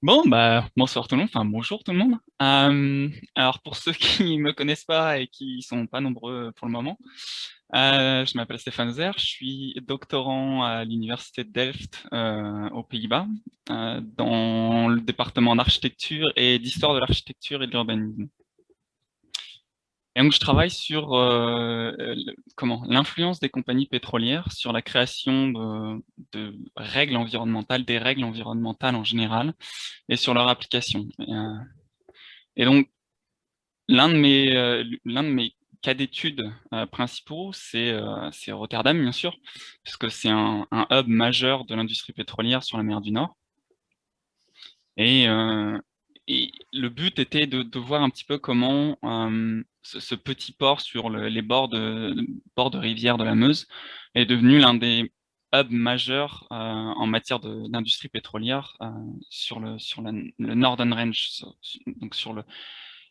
Bon, bah, bonsoir tout le monde, enfin bonjour tout le monde. Alors pour ceux qui me connaissent pas et qui sont pas nombreux pour le moment, je m'appelle Stéphane Zer, je suis doctorant à l'université de Delft aux Pays-Bas, dans le département d'architecture et d'histoire de l'architecture et de l'urbanisme. Et donc je travaille sur comment l'influence des compagnies pétrolières sur la création de règles environnementales, des règles environnementales en général, et sur leur application. Et donc, l'un de mes cas d'études principaux, c'est Rotterdam, bien sûr, puisque c'est un hub majeur de l'industrie pétrolière sur la mer du Nord. Et, euh, et le but était de voir un petit peu comment ce petit port sur les bords de rivière de la Meuse est devenu l'un des hubs majeurs en matière d'industrie pétrolière le Northern Range, donc sur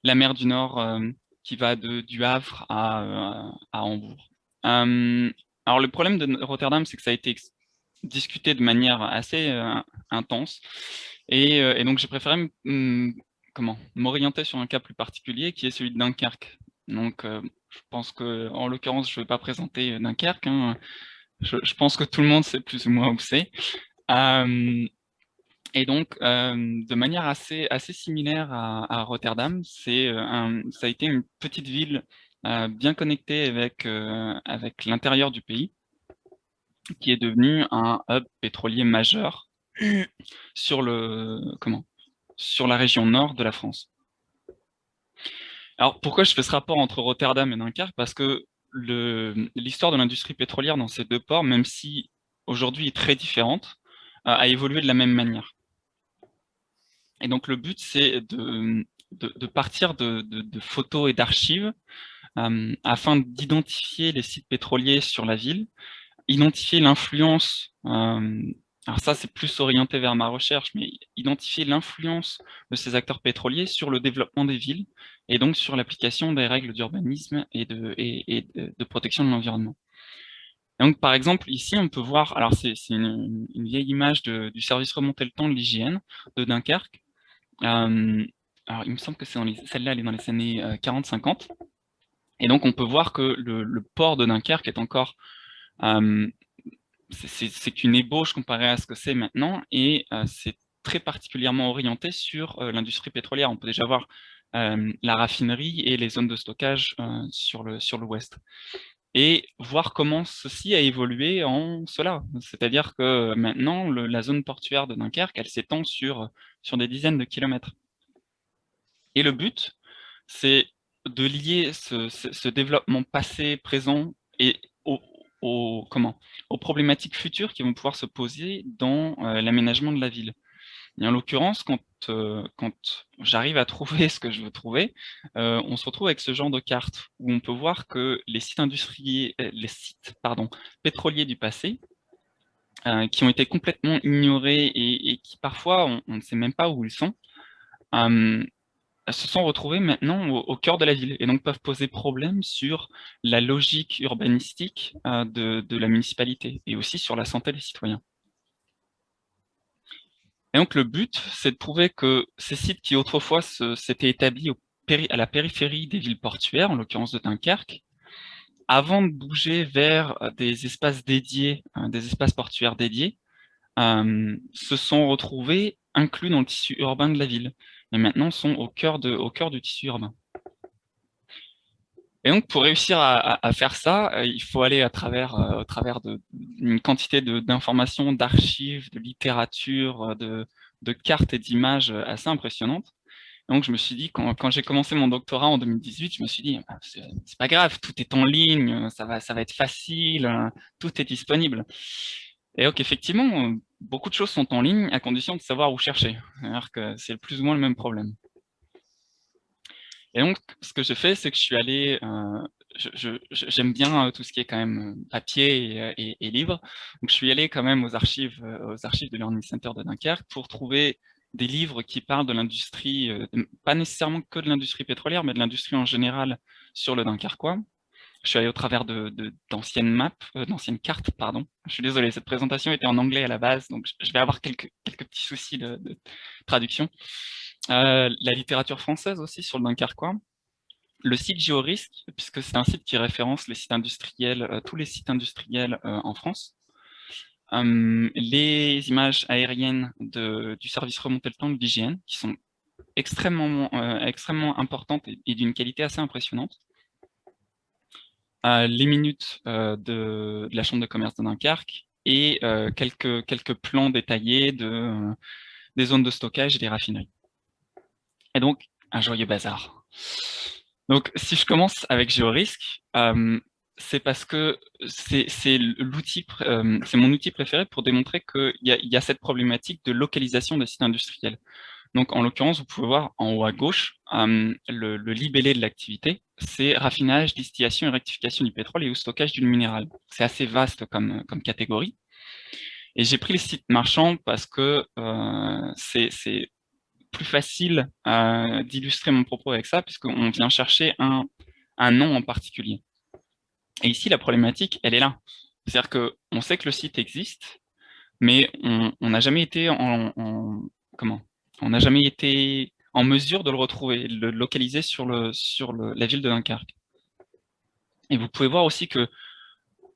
la mer du Nord qui va du Havre à Hambourg. Euh, alors le problème de Rotterdam, c'est que ça a été discuté de manière assez intense et donc j'ai préféré comment m'orienter sur un cas plus particulier qui est celui de Dunkerque. Donc je pense que en l'occurrence je ne vais pas présenter Dunkerque, hein. Je pense que tout le monde sait plus ou moins où c'est. Euh, et donc, de manière assez similaire à Rotterdam, ça a été une petite ville bien connectée avec l'intérieur du pays, qui est devenue un hub pétrolier majeur sur sur la région nord de la France. Alors, pourquoi je fais ce rapport entre Rotterdam et Dunkerque? Parce que l'histoire de l'industrie pétrolière dans ces deux ports, même si aujourd'hui est très différente, a évolué de la même manière. Et donc le but, c'est de partir de photos et d'archives afin d'identifier les sites pétroliers sur la ville, identifier l'influence, alors ça c'est plus orienté vers ma recherche, mais identifier l'influence de ces acteurs pétroliers sur le développement des villes et donc sur l'application des règles d'urbanisme et de protection de l'environnement. Donc, par exemple, ici, on peut voir, alors c'est une vieille image du service remonté le temps de l'IGN de Dunkerque. Euh, alors, il me semble que celle-là, elle est dans les années 40-50. Et donc, on peut voir que le port de Dunkerque est encore, euh, c'est qu'une ébauche comparée à ce que c'est maintenant, et c'est très particulièrement orienté sur l'industrie pétrolière. On peut déjà voir la raffinerie et les zones de stockage sur l'ouest. Et voir comment ceci a évolué en cela. C'est-à-dire que maintenant, la zone portuaire de Dunkerque, elle s'étend sur des dizaines de kilomètres. Et le but, c'est de lier ce développement passé, présent et aux problématiques futures qui vont pouvoir se poser dans l'aménagement de la ville. Et en l'occurrence, quand j'arrive à trouver ce que je veux trouver, on se retrouve avec ce genre de carte où on peut voir que les sites, pardon, pétroliers du passé, qui ont été complètement ignorés et qui parfois on ne sait même pas où ils sont, euh, se sont retrouvés maintenant au cœur de la ville et donc peuvent poser problème sur la logique urbanistique de la municipalité et aussi sur la santé des citoyens. Et donc le but, c'est de prouver que ces sites qui autrefois s'étaient établis à la périphérie des villes portuaires, en l'occurrence de Dunkerque, avant de bouger vers des espaces dédiés, des espaces portuaires dédiés, se sont retrouvés inclus dans le tissu urbain de la ville et maintenant sont au cœur du tissu urbain. Et donc, pour réussir à faire ça, il faut aller au travers d'une quantité d'informations, d'archives, de littérature, de cartes et d'images assez impressionnantes. Donc, je me suis dit, quand j'ai commencé mon doctorat en 2018, je me suis dit, ah, c'est pas grave, tout est en ligne, ça va être facile, tout est disponible. Et donc, effectivement, beaucoup de choses sont en ligne à condition de savoir où chercher. C'est-à-dire que c'est plus ou moins le même problème. Et donc, ce que j'ai fait, c'est que je suis allé, j'aime bien tout ce qui est quand même papier et livre. Donc, je suis allé quand même aux archives de Learning Center de Dunkerque pour trouver des livres qui parlent de l'industrie, pas nécessairement que de l'industrie pétrolière, mais de l'industrie en général sur le Dunkerquois. Je suis allé au travers d'anciennes maps, d'anciennes cartes, pardon. Je suis désolé, cette présentation était en anglais à la base, donc je vais avoir quelques petits soucis de traduction. La littérature française aussi sur le Dunkerquois. Le site Géorisque, puisque c'est un site qui référence les sites industriels, tous les sites industriels en France. Les images aériennes du service remonté le temps de l'IGN, qui sont extrêmement importantes et d'une qualité assez impressionnante. Les minutes de la Chambre de commerce de Dunkerque et quelques plans détaillés des zones de stockage et des raffineries. Et donc, un joyeux bazar. Donc, si je commence avec Géorisque, c'est parce que c'est mon outil préféré pour démontrer qu'il y a cette problématique de localisation des sites industriels. Donc, en l'occurrence, vous pouvez voir en haut à gauche, le libellé de l'activité, c'est raffinage, distillation et rectification du pétrole et ou stockage du minéral. C'est assez vaste comme catégorie. Et j'ai pris les sites marchands parce que c'est plus facile d'illustrer mon propos avec ça, puisqu'on vient chercher un nom en particulier. Et ici, la problématique, elle est là. C'est-à-dire qu'on sait que le site existe, mais on n'a jamais été on n'a jamais été en mesure de le retrouver, de le localiser sur la ville de Dunkerque. Et vous pouvez voir aussi que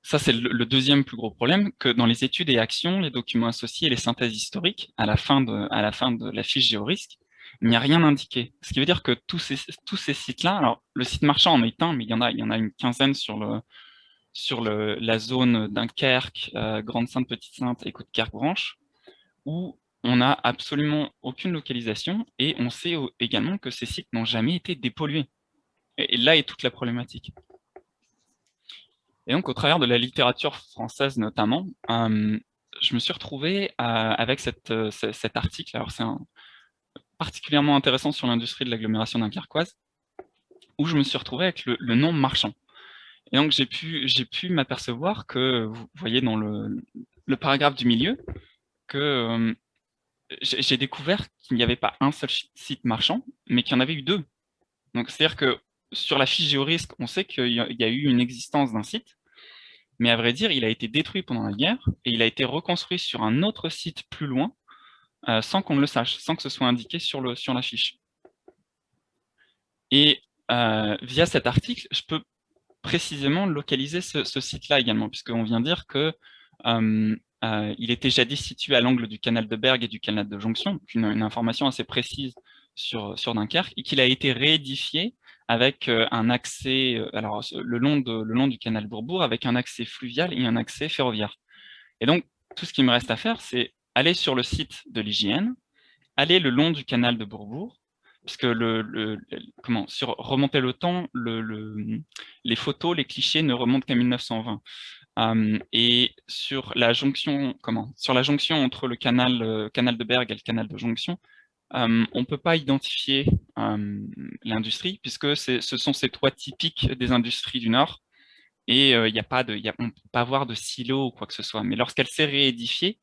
ça, c'est le deuxième plus gros problème, que dans les études et actions, les documents associés et les synthèses historiques, à la fin de la fiche géorisque, il n'y a rien indiqué. Ce qui veut dire que tous ces sites-là, alors le site marchand en est un, mais il y en a une quinzaine sur la zone Dunkerque, Grande-Sainte, Petite-Sainte et Coudekerque-Branche, où on n'a absolument aucune localisation et on sait également que ces sites n'ont jamais été dépollués. Et là est toute la problématique. Et donc, au travers de la littérature française notamment, je me suis retrouvé avec cet article. Alors, c'est particulièrement intéressant sur l'industrie de l'agglomération dunkerquoise, où je me suis retrouvé avec le nom marchand. Et donc, j'ai pu m'apercevoir que, vous voyez dans le paragraphe du milieu, que j'ai découvert qu'il n'y avait pas un seul site marchand, mais qu'il y en avait eu deux. Donc, c'est-à-dire que sur la fiche géorisque, on sait qu'il y a eu une existence d'un site, mais à vrai dire, il a été détruit pendant la guerre et il a été reconstruit sur un autre site plus loin, sans qu'on le sache, sans que ce soit indiqué sur la fiche. Et via cet article, je peux précisément localiser ce site-là également, puisqu'on vient dire que il était jadis situé à l'angle du canal de Bergue et du canal de Jonction, donc une information assez précise sur Dunkerque, et qu'il a été réédifié avec un accès, alors le long du canal Bourbourg, avec un accès fluvial et un accès ferroviaire. Et donc, tout ce qui me reste à faire, c'est aller sur le site de l'IGN, aller le long du canal de Bourbourg, puisque sur remonter le temps, les photos, les clichés ne remontent qu'à 1920. Et sur la jonction entre le canal de Bergue et le canal de Jonction, on ne peut pas identifier l'industrie, puisque ce sont ces toits typiques des industries du Nord, et on ne peut pas avoir de silo ou quoi que ce soit. Mais lorsqu'elle s'est réédifiée,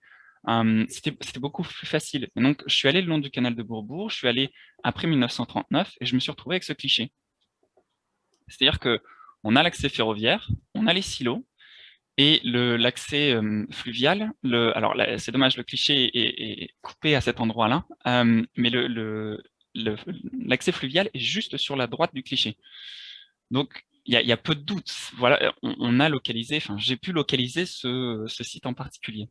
c'était beaucoup plus facile. Et donc, je suis allé le long du canal de Bourbourg, je suis allé après 1939, et je me suis retrouvé avec ce cliché. C'est-à-dire qu'on a l'accès ferroviaire, on a les silos, et l'accès fluvial, alors c'est dommage, le cliché est coupé à cet endroit-là, mais l'accès fluvial est juste sur la droite du cliché. Donc, il y a peu de doutes. Voilà, on a localisé, enfin, j'ai pu localiser ce site en particulier.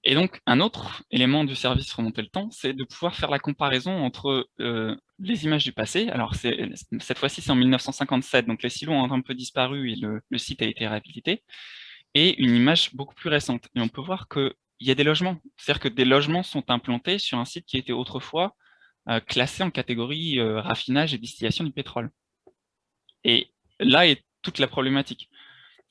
Et donc, un autre élément du service remonter le temps, c'est de pouvoir faire la comparaison entre les images du passé. Alors, cette fois-ci, c'est en 1957, donc les silos ont un peu disparu et le site a été réhabilité, et une image beaucoup plus récente. Et on peut voir qu'il y a des logements. C'est-à-dire que des logements sont implantés sur un site qui était autrefois classé en catégorie raffinage et distillation du pétrole. Et là est toute la problématique.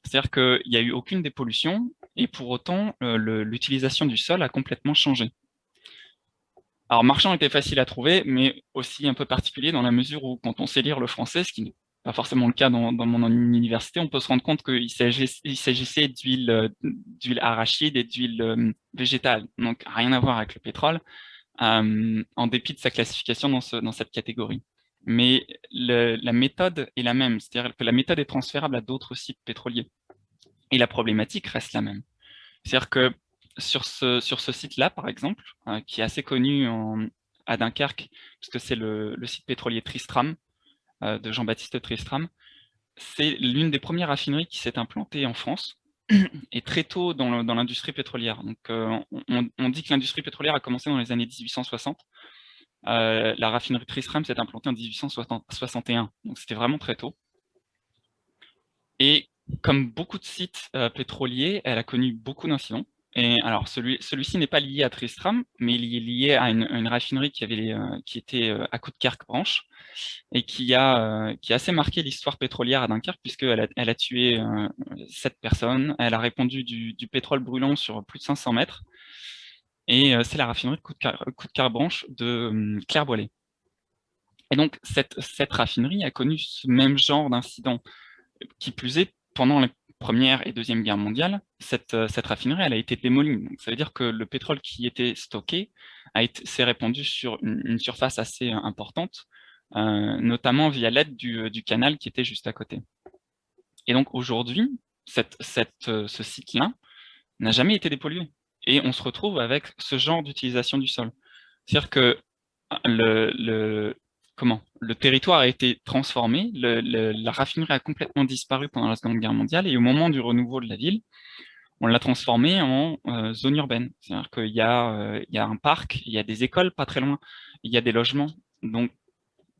C'est-à-dire qu'il n'y a eu aucune dépollution, et pour autant, l'utilisation du sol a complètement changé. Alors, marchand était facile à trouver, mais aussi un peu particulier dans la mesure où, quand on sait lire le français, ce qui n'est pas forcément le cas dans mon université, on peut se rendre compte qu'il s'agissait d'huile arachide et d'huile végétale, donc rien à voir avec le pétrole, en dépit de sa classification dans cette catégorie. mais la méthode est la même, c'est-à-dire que la méthode est transférable à d'autres sites pétroliers. Et la problématique reste la même. C'est-à-dire que sur ce site-là, par exemple, qui est assez connu à Dunkerque, puisque c'est le site pétrolier Tristram, de Jean-Baptiste Tristram, c'est l'une des premières raffineries qui s'est implantée en France, et très tôt dans l'industrie pétrolière. Donc, on dit que l'industrie pétrolière a commencé dans les années 1860. La raffinerie Tristram s'est implantée en 1861. Donc, c'était vraiment très tôt. Et comme beaucoup de sites pétroliers, elle a connu beaucoup d'incidents. Et alors, celui-ci n'est pas lié à Tristram, mais il est lié à une raffinerie qui était à Coudekerque-Branche et qui a assez marqué l'histoire pétrolière à Dunkerque, puisqu'elle a tué 7 personnes, elle a répandu du pétrole brûlant sur plus de 500 mètres, et c'est la raffinerie de Coudekerque-Branche de Clairboilet. Et donc, cette raffinerie a connu ce même genre d'incident. Qui plus est, pendant les Première et Deuxième Guerre mondiale, cette raffinerie elle a été démolie. Donc, ça veut dire que le pétrole qui était stocké s'est répandu sur une surface assez importante, notamment via l'aide du canal qui était juste à côté. Et donc aujourd'hui, ce site-là n'a jamais été dépollué. Et on se retrouve avec ce genre d'utilisation du sol. C'est-à-dire que le territoire a été transformé, la raffinerie a complètement disparu pendant la Seconde Guerre mondiale, et au moment du renouveau de la ville, on l'a transformée en zone urbaine. C'est-à-dire qu'il y a un parc, il y a des écoles pas très loin, il y a des logements. Donc,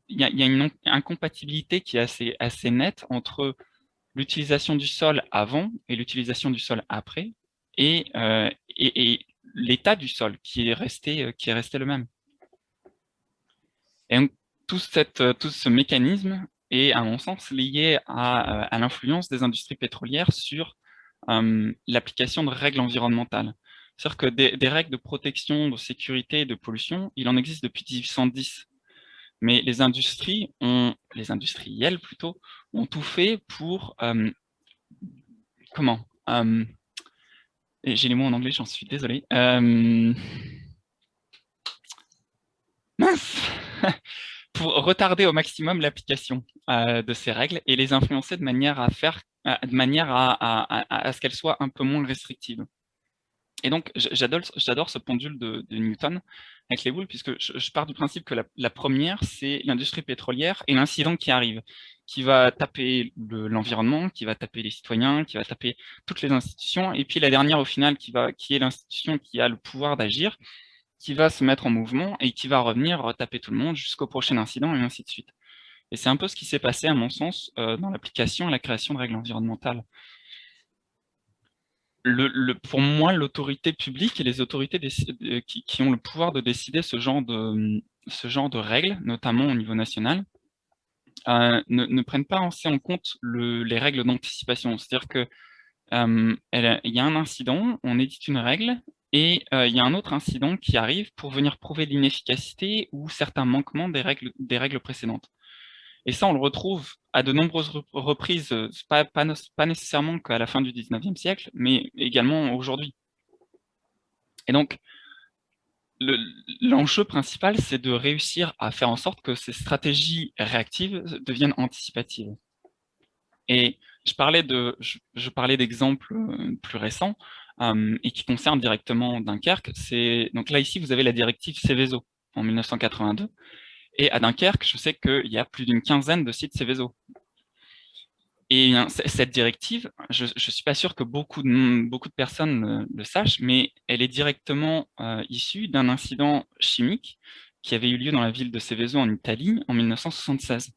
il y a une incompatibilité qui est assez nette entre l'utilisation du sol avant et l'utilisation du sol après, et l'état du sol qui est resté le même. Et donc, tout ce mécanisme est, à mon sens, lié à l'influence des industries pétrolières sur l'application de règles environnementales. C'est-à-dire que des règles de protection, de sécurité et de pollution, il en existe depuis 1810. Mais les industriels plutôt, ont tout fait pour, comment j'ai les mots en anglais, j'en suis désolé. Mince pour retarder au maximum l'application de ces règles et les influencer de manière à ce qu'elles soient un peu moins restrictives. Et donc, j'adore ce pendule de Newton avec les boules, puisque je pars du principe que la première, c'est l'industrie pétrolière et l'incident qui arrive, qui va taper l'environnement, qui va taper les citoyens, qui va taper toutes les institutions, et puis la dernière, au final, qui est l'institution qui a le pouvoir d'agir, qui va se mettre en mouvement et qui va revenir taper tout le monde jusqu'au prochain incident, et ainsi de suite. Et c'est un peu ce qui s'est passé, à mon sens, dans l'application et la création de règles environnementales. Pour moi, l'autorité publique et les autorités qui ont le pouvoir de décider ce genre de règles, notamment au niveau national, ne prennent pas assez en compte les règles d'anticipation. C'est-à-dire que il y a un incident, on édite une règle, et il y a un autre incident qui arrive pour venir prouver l'inefficacité ou certains manquements des règles précédentes. Et ça, on le retrouve à de nombreuses reprises, pas nécessairement qu'à la fin du 19e siècle, mais également aujourd'hui. Et donc, l'enjeu principal, c'est de réussir à faire en sorte que ces stratégies réactives deviennent anticipatives. Et je parlais d'exemples plus récents et qui concernent directement Dunkerque. Donc là, ici, vous avez la directive Seveso en 1982. Et à Dunkerque, je sais qu'il y a plus d'une quinzaine de sites Seveso. Et cette directive, je ne suis pas sûr que beaucoup de personnes le sachent, mais elle est directement issue d'un incident chimique qui avait eu lieu dans la ville de Seveso en Italie en 1976.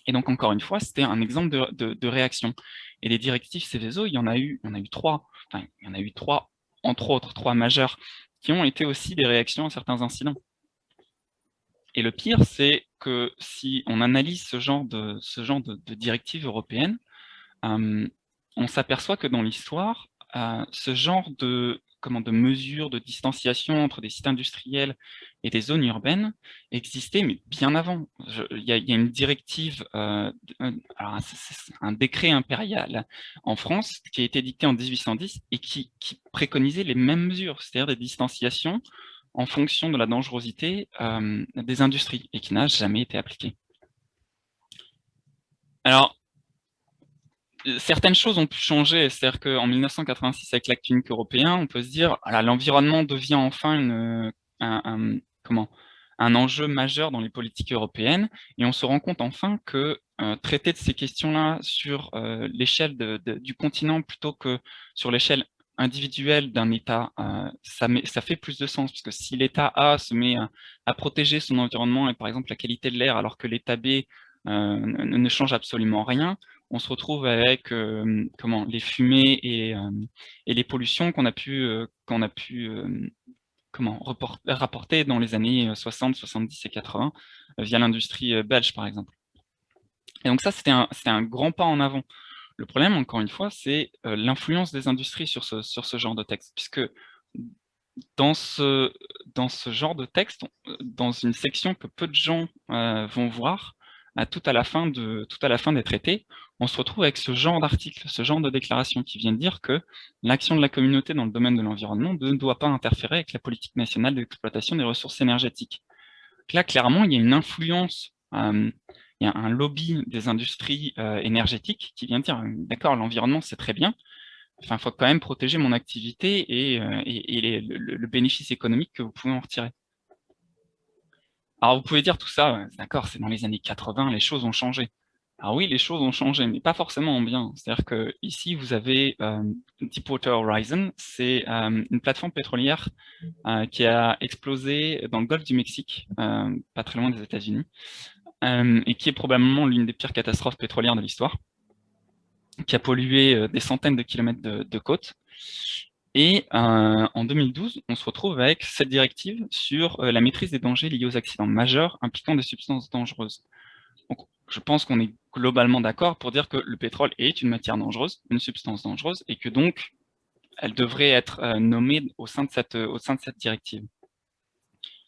Et donc, encore une fois, c'était un exemple de réaction. Et les directives Seveso, il y en a eu 3, enfin, il y en a eu 3, entre autres 3 majeures, qui ont été aussi des réactions à certains incidents. Et le pire, c'est que si on analyse ce genre de directives européennes, on s'aperçoit que dans l'histoire, ce genre de mesures de distanciation entre des sites industriels et des zones urbaines existait, mais bien avant. Il y a une directive, alors c'est un décret impérial en France qui a été dicté en 1810 et qui préconisait les mêmes mesures, c'est-à-dire des distanciations en fonction de la dangerosité des industries et qui n'a jamais été appliquée. Alors, certaines choses ont pu changer, c'est-à-dire qu'en 1986, avec l'acte unique européen, on peut se dire, voilà, l'environnement devient enfin comment, un enjeu majeur dans les politiques européennes, et on se rend compte enfin que traiter de ces questions-là sur l'échelle du continent plutôt que sur l'échelle individuelle d'un État, ça fait plus de sens, parce que si l'État A se met à protéger son environnement et par exemple la qualité de l'air, alors que l'État B ne change absolument rien, on se retrouve avec comment, les fumées et les pollutions qu'on a pu comment, rapporter dans les années 60, 70 et 80 via l'industrie belge, par exemple. Et donc ça, c'était un grand pas en avant. Le problème, encore une fois, c'est l'influence des industries sur ce genre de texte, puisque dans ce, dans ce genre de texte, dans une section que peu de gens vont voir, tout à la fin des traités, on se retrouve avec ce genre d'article, ce genre de déclaration qui vient de dire que l'action de la communauté dans le domaine de l'environnement ne doit pas interférer avec la politique nationale d'exploitation des ressources énergétiques. Donc là, clairement, il y a une influence, il y a un lobby des industries énergétiques qui vient de dire, d'accord, l'environnement, c'est très bien, enfin, il faut quand même protéger mon activité et le bénéfice économique que vous pouvez en retirer. Alors, vous pouvez dire tout ça, d'accord, c'est dans les années 80, les choses ont changé. Alors oui, les choses ont changé, mais pas forcément en bien. C'est-à-dire que ici, vous avez Deepwater Horizon, c'est une plateforme pétrolière qui a explosé dans le golfe du Mexique, pas très loin des États-Unis, et qui est probablement l'une des pires catastrophes pétrolières de l'histoire, qui a pollué des centaines de kilomètres de côte. Et en 2012, on se retrouve avec cette directive sur la maîtrise des dangers liés aux accidents majeurs impliquant des substances dangereuses. Donc, je pense qu'on est globalement d'accord pour dire que le pétrole est une matière dangereuse, une substance dangereuse, et que donc, elle devrait être nommée au sein de cette directive.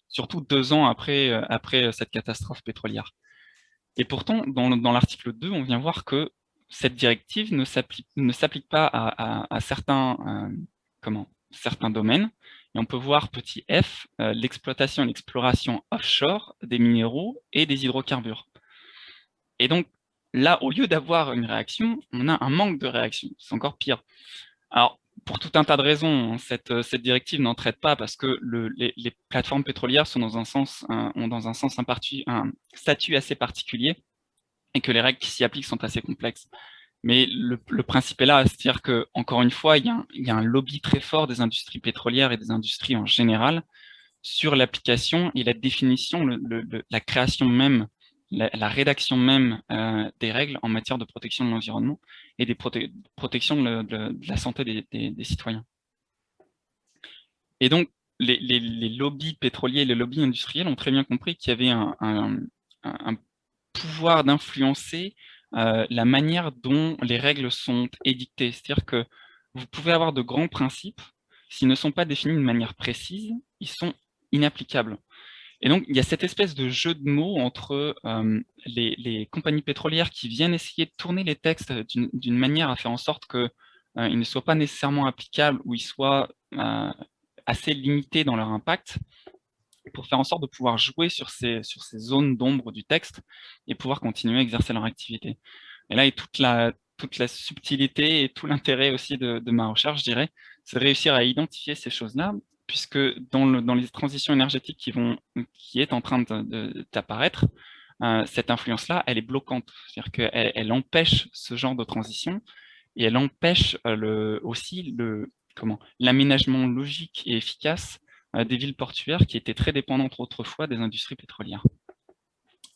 Surtout 2 ans après cette catastrophe pétrolière. Et pourtant, dans l'article 2, on vient voir que cette directive ne s'applique pas à certains domaines. Et on peut voir petit f, l'exploitation et l'exploration offshore des minéraux et des hydrocarbures. Et donc, là, au lieu d'avoir une réaction, on a un manque de réaction. C'est encore pire. Alors, pour tout un tas de raisons, cette directive n'en traite pas parce que les plateformes pétrolières sont ont dans un sens un statut assez particulier et que les règles qui s'y appliquent sont assez complexes. Mais le principe est là, c'est-à-dire que, encore une fois, il y a un lobby très fort des industries pétrolières et des industries en général sur l'application et la définition, la création même, la rédaction même des règles en matière de protection de l'environnement et des protections de la santé des citoyens. Et donc, les lobbies pétroliers et les lobbies industriels ont très bien compris qu'il y avait un pouvoir d'influencer la manière dont les règles sont édictées. C'est-à-dire que vous pouvez avoir de grands principes, s'ils ne sont pas définis de manière précise, ils sont inapplicables. Et donc, il y a cette espèce de jeu de mots entre les compagnies pétrolières qui viennent essayer de tourner les textes d'une manière à faire en sorte qu'ils ne soient pas nécessairement applicables ou ils soient assez limités dans leur impact, pour faire en sorte de pouvoir jouer sur ces zones d'ombre du texte et pouvoir continuer à exercer leur activité. Et là est toute la subtilité et tout l'intérêt aussi de ma recherche, je dirais, c'est de réussir à identifier ces choses-là, puisque dans les transitions énergétiques qui est en train d'apparaître, cette influence-là, elle est bloquante. C'est-à-dire qu'elle empêche ce genre de transition et elle empêche aussi l'aménagement logique et efficace des villes portuaires qui étaient très dépendantes autrefois des industries pétrolières.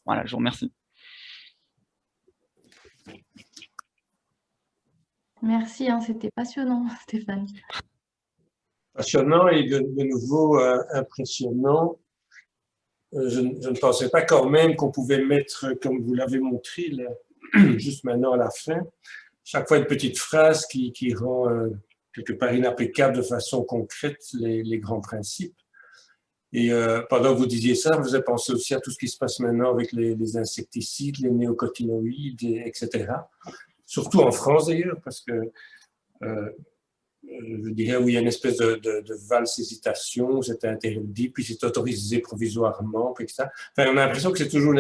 Voilà, je vous remercie. Merci, hein, c'était passionnant, Stéphane. Passionnant et de nouveau impressionnant. Je ne pensais pas quand même qu'on pouvait mettre, comme vous l'avez montré, là, juste maintenant à la fin, chaque fois une petite phrase qui rend quelque part inapplicable de façon concrète les grands principes. Et pendant que vous disiez ça, vous avez pensé aussi à tout ce qui se passe maintenant avec les insecticides, les néocotinoïdes, etc. Surtout en France d'ailleurs, parce que je dirais où il y a une espèce de valse hésitation, c'est interdit, puis c'est autorisé provisoirement, puis etc. Enfin, on a l'impression que c'est toujours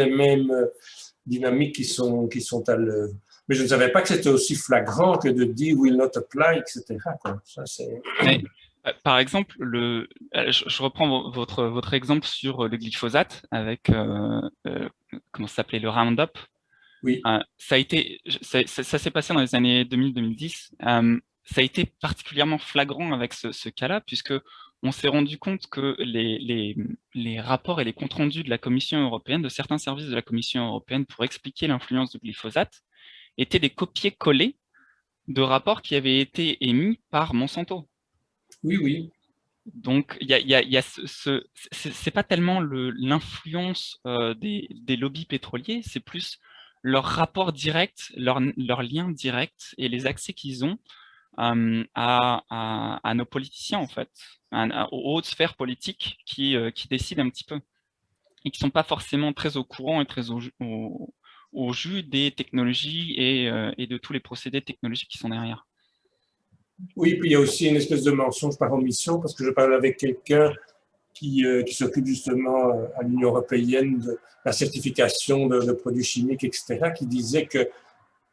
dynamiques qui sont à l'œuvre. Mais je ne savais pas que c'était aussi flagrant que de dire will not apply, etc. Quoi. Ça, mais, par exemple, je reprends votre exemple sur le glyphosate avec, comment ça s'appelait, le Roundup. oui. Ça s'est passé dans les années 2000-2010. Ça a été particulièrement flagrant avec ce cas-là, puisque on s'est rendu compte que les rapports et les comptes rendus de la Commission européenne, de certains services de la Commission européenne pour expliquer l'influence du glyphosate, étaient des copier-coller de rapports qui avaient été émis par Monsanto. Oui, oui. Donc, c'est pas tellement l'influence des lobbies pétroliers, c'est plus leur rapport direct, leur lien direct et les accès qu'ils ont à nos politiciens, en fait, aux hautes sphères politiques qui décident un petit peu et qui sont pas forcément très au courant et très au jus des technologies et de tous les procédés technologiques qui sont derrière. Oui, puis il y a aussi une espèce de mensonge par omission, parce que je parle avec quelqu'un qui s'occupe justement à l'Union européenne de la certification de produits chimiques, etc., qui disait qu'il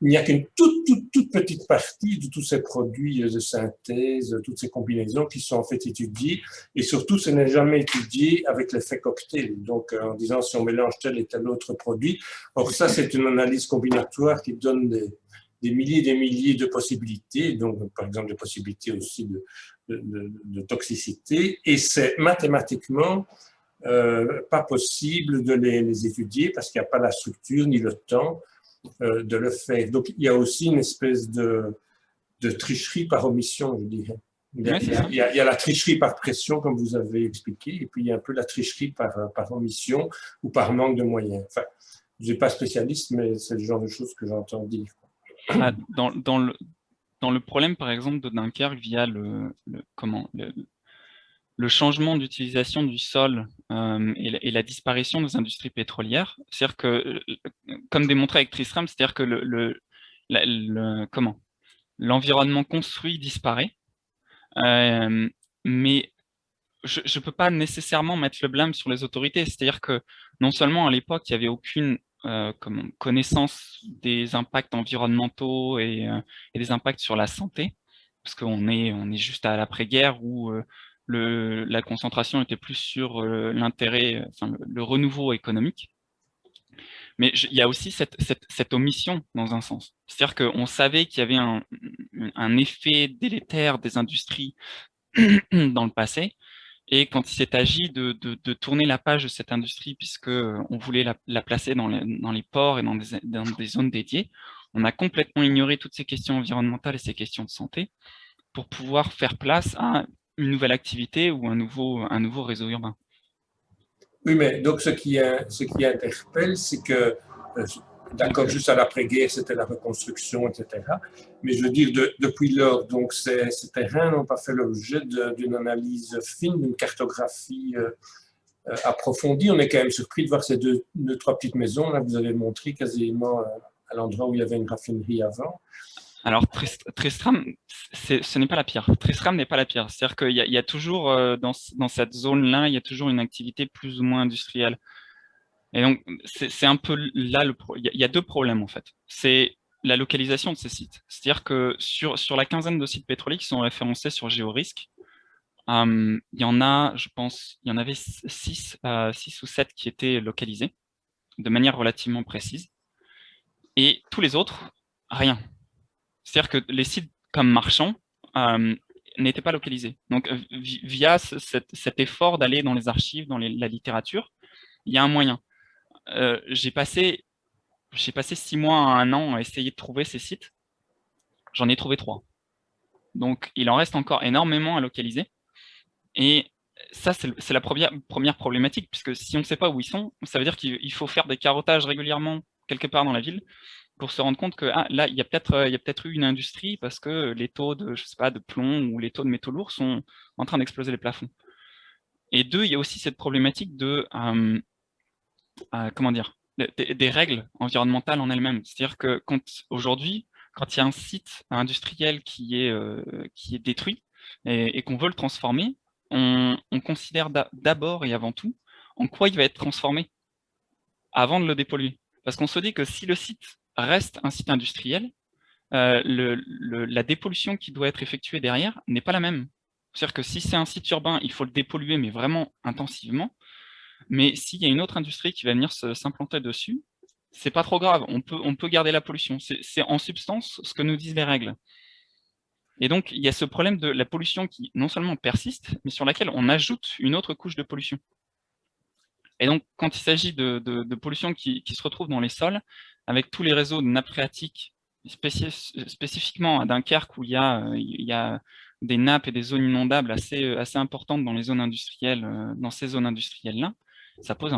n'y a qu'une toute petite partie de tous ces produits de synthèse, toutes ces combinaisons qui sont en fait étudiées, et surtout, ce n'est jamais étudié avec l'effet cocktail, donc en disant si on mélange tel et tel autre produit. Or ça, c'est une analyse combinatoire qui donne des milliers et des milliers de possibilités, donc par exemple des possibilités aussi de toxicité, et c'est mathématiquement pas possible de les étudier parce qu'il n'y a pas la structure ni le temps de le faire. Donc il y a aussi une espèce de tricherie par omission, je dirais. Il y a la tricherie par pression, comme vous avez expliqué, et puis il y a un peu la tricherie par omission ou par manque de moyens. Enfin, je ne suis pas spécialiste, mais c'est le genre de choses que j'entends dire. Dans le problème, par exemple, de Dunkerque, via le changement d'utilisation du sol et la disparition des industries pétrolières, c'est-à-dire que, comme démontré avec Tristram, c'est-à-dire que l'environnement construit disparaît, mais je ne peux pas nécessairement mettre le blâme sur les autorités, c'est-à-dire que non seulement à l'époque, il n'y avait aucune connaissance des impacts environnementaux et des impacts sur la santé, parce qu'on est juste à l'après-guerre où la concentration était plus sur l'intérêt, enfin, le renouveau économique. Mais il y a aussi cette omission dans un sens. C'est-à-dire qu'on savait qu'il y avait un effet délétère des industries dans le passé, et quand il s'est agi de tourner la page de cette industrie, puisqu'on voulait la placer dans les ports et dans des zones dédiées, on a complètement ignoré toutes ces questions environnementales et ces questions de santé pour pouvoir faire place à une nouvelle activité ou un nouveau réseau urbain. Oui, mais donc ce qui interpelle, c'est que, d'accord, juste à l'après-guerre, c'était la reconstruction, etc. Mais je veux dire, depuis lors, donc ces terrains n'ont pas fait l'objet d'une analyse fine, d'une cartographie approfondie. On est quand même surpris de voir ces deux, trois petites maisons. Là, vous avez montré quasiment à l'endroit où il y avait une raffinerie avant. Alors, Tristram, ce n'est pas la pire. Tristram n'est pas la pire. C'est-à-dire qu'il y a toujours, dans cette zone-là, il y a toujours une activité plus ou moins industrielle. Et donc, c'est un peu là il y a deux problèmes, en fait. C'est la localisation de ces sites. C'est-à-dire que sur la quinzaine de sites pétroliers qui sont référencés sur GeoRisque, il y en a, je pense, il y en avait 6 ou 7 qui étaient localisés de manière relativement précise. Et tous les autres, rien. C'est-à-dire que les sites comme Marchand n'étaient pas localisés. Donc, via cet effort d'aller dans les archives, dans la littérature, il y a un moyen. J'ai passé 6 mois à 1 an à essayer de trouver ces sites. J'en ai trouvé 3. Donc, il en reste encore énormément à localiser. Et ça, c'est la première problématique, puisque si on ne sait pas où ils sont, ça veut dire qu'il faut faire des carottages régulièrement quelque part dans la ville pour se rendre compte que là, il y a peut-être eu une industrie parce que les taux de, je sais pas, de plomb ou les taux de métaux lourds sont en train d'exploser les plafonds. Et deux, il y a aussi cette problématique de comment dire, des règles environnementales en elles-mêmes. C'est-à-dire que aujourd'hui, quand il y a un site industriel qui est détruit et qu'on veut le transformer, on considère d'abord et avant tout en quoi il va être transformé avant de le dépolluer. Parce qu'on se dit que si le site reste un site industriel, la dépollution qui doit être effectuée derrière n'est pas la même. C'est-à-dire que si c'est un site urbain, il faut le dépolluer, mais vraiment intensivement. Mais s'il y a une autre industrie qui va venir s'implanter dessus, c'est pas trop grave, on peut garder la pollution. C'est en substance ce que nous disent les règles. Et donc, il y a ce problème de la pollution qui non seulement persiste, mais sur laquelle on ajoute une autre couche de pollution. Et donc, quand il s'agit de pollution qui se retrouve dans les sols, avec tous les réseaux de nappes phréatiques, spécifiquement à Dunkerque, où il y a des nappes et des zones inondables assez importantes dans les zones industrielles, dans ces zones industrielles-là, ça pose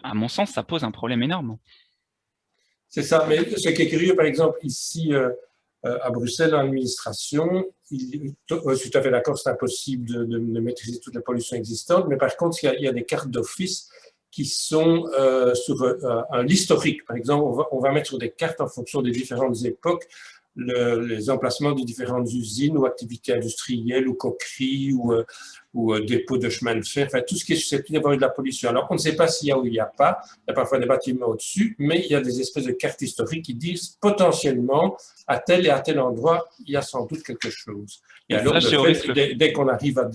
à mon sens, ça pose un problème énorme. C'est ça, mais ce qui est curieux, par exemple, ici à Bruxelles, dans l'administration, je suis tout à fait d'accord, c'est impossible de maîtriser toute la pollution existante, mais par contre, il y a des cartes d'office qui sont sur l'historique. Par exemple, on va mettre sur des cartes en fonction des différentes époques les emplacements de différentes usines ou activités industrielles ou coqueries ou dépôts de chemin de fer, enfin tout ce qui est susceptible d'avoir eu de la pollution. Alors on ne sait pas s'il y a ou il n'y a pas, il y a parfois des bâtiments au-dessus, mais il y a des espèces de cartes historiques qui disent potentiellement à tel et à tel endroit, il y a sans doute quelque chose. Et alors, dès qu'on arrive à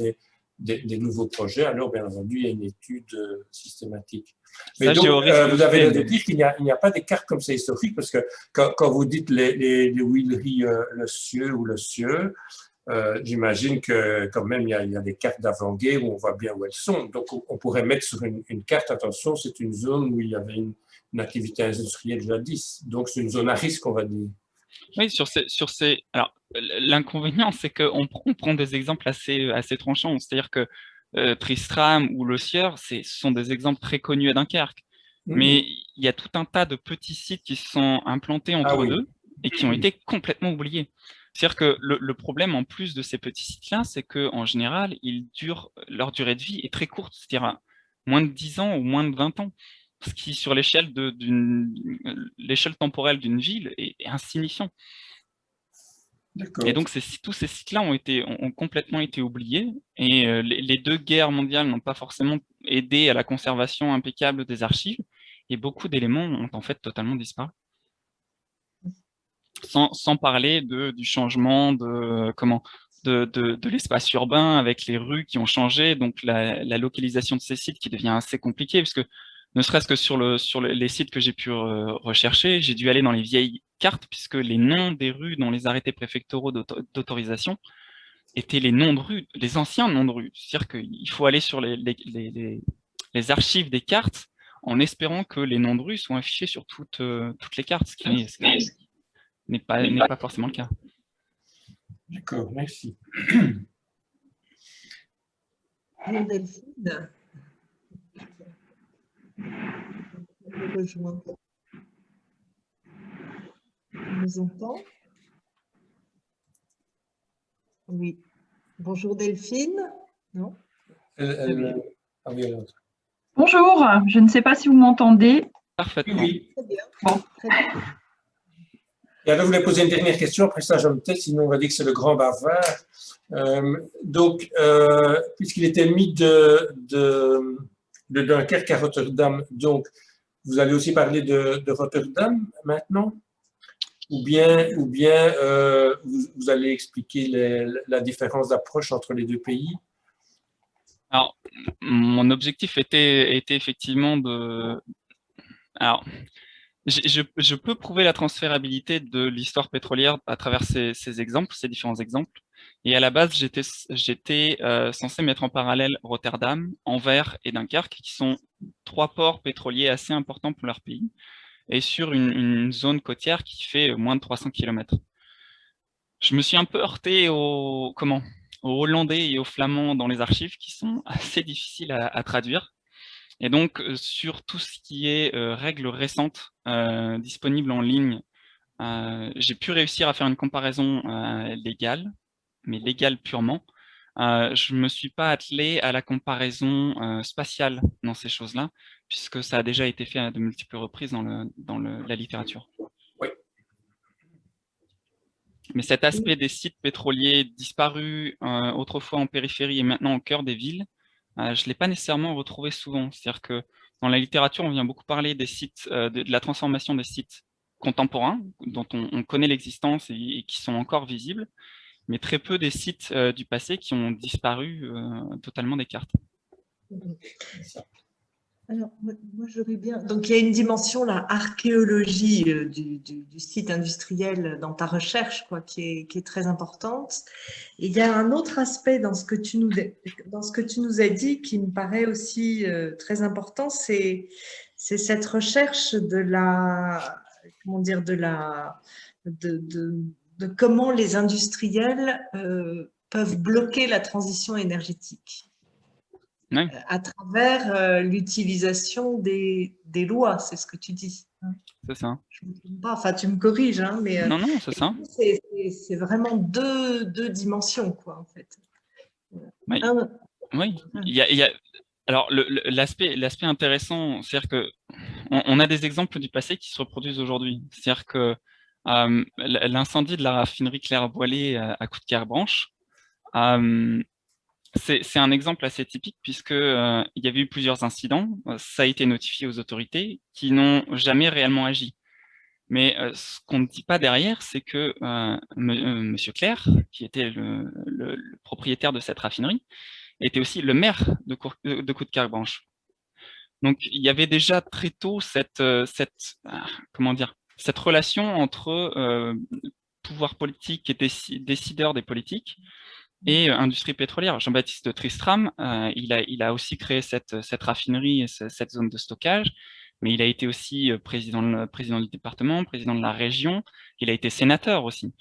des nouveaux projets, alors bien entendu, il y a une étude systématique. Mais donc, vous avez de dire qu'il n'y a pas des cartes comme ça historiques, parce que quand vous dites les huileries Le Sieux ou Le Sieux, j'imagine que quand même il y a des cartes d'avant-guerre où on voit bien où elles sont. Donc on pourrait mettre sur une carte, attention, c'est une zone où il y avait une activité industrielle jadis. Donc c'est une zone à risque, on va dire. Oui, alors, l'inconvénient, c'est qu'on prend des exemples assez tranchants. C'est-à-dire que Tristram ou Le Sieur, ce sont des exemples très connus à Dunkerque. Mais il y a tout un tas de petits sites qui se sont implantés entre deux et qui ont été complètement oubliés. C'est-à-dire que le problème, en plus de ces petits sites-là, c'est qu'en général, leur durée de vie est très courte, c'est-à-dire moins de 10 ans ou moins de 20 ans. Ce qui, sur l'échelle temporelle d'une ville, est insignifiant. Et donc, tous ces sites-là ont complètement été oubliés. Et les deux guerres mondiales n'ont pas forcément aidé à la conservation impeccable des archives. Et beaucoup d'éléments ont en fait totalement disparu. Sans parler du changement de l'espace urbain avec les rues qui ont changé, donc la localisation de ces sites qui devient assez compliquée, puisque ne serait-ce que sur les sites que j'ai pu rechercher, j'ai dû aller dans les vieilles cartes, puisque les noms des rues dans les arrêtés préfectoraux d'autorisation étaient les noms de rues, les anciens noms de rues. C'est-à-dire qu'il faut aller sur les archives des cartes en espérant que les noms de rues soient affichés sur toutes les cartes, ce qui n'est pas forcément le cas. D'accord, merci. Delphine, rejoindre. On nous entend? Oui. Bonjour Delphine. Non? Ah oui, alors. Bonjour, je ne sais pas si vous m'entendez. Parfaitement. Oui. Très bien. Bon. Très bien. Et alors, je voulais poser une dernière question, après ça, je me tais, sinon on va dire que c'est le grand bavard. Donc, puisqu'il était mis de Dunkerque à Rotterdam, donc, vous allez aussi parler de Rotterdam maintenant? Ou bien vous allez expliquer la différence d'approche entre les deux pays? Alors, mon objectif était effectivement de... Alors, je peux prouver la transférabilité de l'histoire pétrolière à travers ces différents exemples. Et à la base, j'étais censé mettre en parallèle Rotterdam, Anvers et Dunkerque, qui sont 3 ports pétroliers assez importants pour leur pays, et sur une zone côtière qui fait moins de 300 km. Je me suis un peu heurté aux Hollandais et aux Flamands dans les archives, qui sont assez difficiles à traduire. Et donc, sur tout ce qui est règles récentes disponibles en ligne, j'ai pu réussir à faire une comparaison légale, mais légale purement. Je ne me suis pas attelé à la comparaison spatiale dans ces choses-là, puisque ça a déjà été fait à de multiples reprises dans la littérature. Oui. Mais cet aspect des sites pétroliers disparus autrefois en périphérie et maintenant au cœur des villes, je ne l'ai pas nécessairement retrouvé souvent. C'est-à-dire que Dans la littérature, on vient beaucoup parler des sites, de la transformation des sites contemporains, dont on connaît l'existence et qui sont encore visibles, mais très peu des sites du passé qui ont disparu totalement des cartes. Alors, moi, j'aurais bien. Donc, il y a une dimension, la archéologie du site industriel dans ta recherche, quoi, qui est très importante. Et il y a un autre aspect dans ce que tu nous as dit qui me paraît aussi très important, c'est cette recherche de la, comment dire, de comment les industriels peuvent bloquer la transition énergétique. Ouais. À travers l'utilisation des lois, c'est ce que tu dis. C'est ça. Je me trompe pas, enfin tu me corriges, hein, mais Non, non, c'est ça. c'est vraiment deux dimensions, quoi, en fait. Oui. Oui. Alors, l'aspect intéressant, c'est-à-dire que on a des exemples du passé qui se reproduisent aujourd'hui. C'est-à-dire que l'incendie de la raffinerie Clair-Boillet à Coudekerre-Branche, c'est un exemple assez typique puisque il y avait eu plusieurs incidents, ça a été notifié aux autorités qui n'ont jamais réellement agi. Mais ce qu'on ne dit pas derrière, c'est que Monsieur Clair, qui était le propriétaire de cette raffinerie, était aussi le maire de Coudekerre-Branche. Donc il y avait déjà très tôt comment dire, cette relation entre pouvoir politique et décideurs des politiques et industrie pétrolière. Jean-Baptiste Tristram, il a aussi créé cette raffinerie et cette zone de stockage, mais il a été aussi président du département, président de la région, il a été sénateur aussi.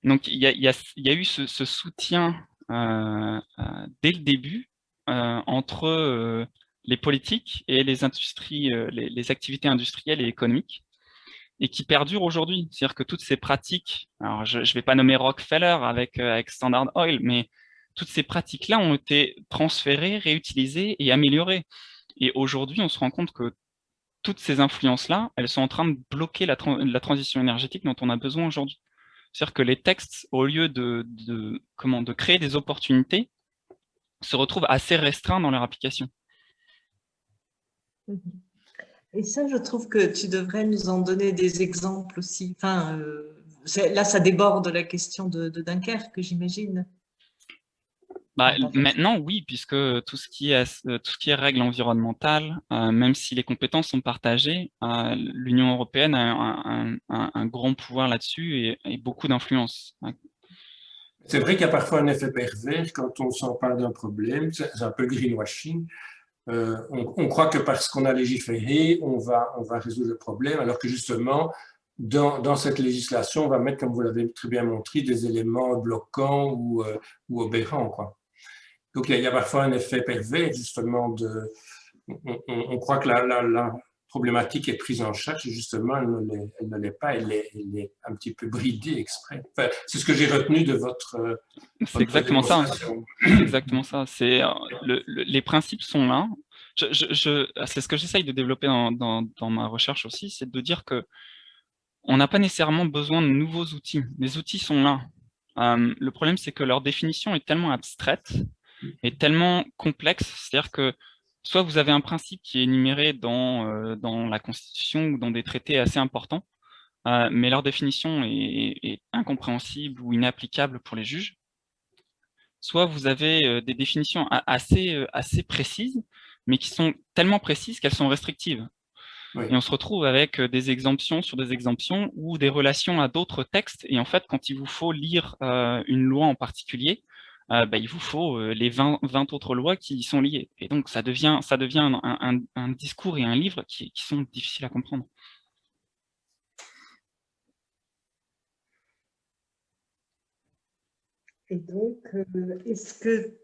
Donc il y a eu ce soutien dès le début entre les politiques et les industries, les activités industrielles et économiques, et qui perdure aujourd'hui. C'est-à-dire que toutes ces pratiques, alors je ne vais pas nommer Rockefeller avec Standard Oil, mais toutes ces pratiques-là ont été transférées, réutilisées et améliorées. Et aujourd'hui, on se rend compte que toutes ces influences-là, elles sont en train de bloquer la transition énergétique dont on a besoin aujourd'hui. C'est-à-dire que les textes, au lieu de créer des opportunités, se retrouvent assez restreints dans leur application. Et ça, je trouve que tu devrais nous en donner des exemples aussi. Enfin, là, ça déborde la question de Dunkerque, j'imagine. Maintenant, oui, puisque tout ce qui est règles environnementales, même si les compétences sont partagées, l'Union européenne a un grand pouvoir là-dessus et beaucoup d'influence. C'est vrai qu'il y a parfois un effet pervers quand on s'empare d'un problème, c'est un peu greenwashing. On croit que parce qu'on a légiféré, on va résoudre le problème, alors que justement, dans cette législation, on va mettre, comme vous l'avez très bien montré, des éléments bloquants ou obérants, quoi. Donc, il y a parfois un effet pervers, justement, on croit que la problématique est prise en charge, et justement, elle ne l'est pas, elle est un petit peu bridée exprès. Enfin, c'est ce que j'ai retenu de votre C'est exactement ça. C'est exactement ça. Les principes sont là. C'est ce que j'essaye de développer dans ma recherche aussi, c'est de dire que on n'a pas nécessairement besoin de nouveaux outils. Les outils sont là. Le problème, c'est que leur définition est tellement abstraite et tellement complexe, c'est-à-dire que soit vous avez un principe qui est énuméré dans la Constitution ou dans des traités assez importants, mais leur définition est incompréhensible ou inapplicable pour les juges, soit vous avez des définitions assez précises, mais qui sont tellement précises qu'elles sont restrictives. Oui. Et on se retrouve avec des exemptions sur des exemptions ou des relations à d'autres textes. Et en fait, quand il vous faut lire une loi en particulier, il vous faut les 20 autres lois qui y sont liées. Et donc, ça devient un discours et un livre qui sont difficiles à comprendre. Et donc, est-ce que,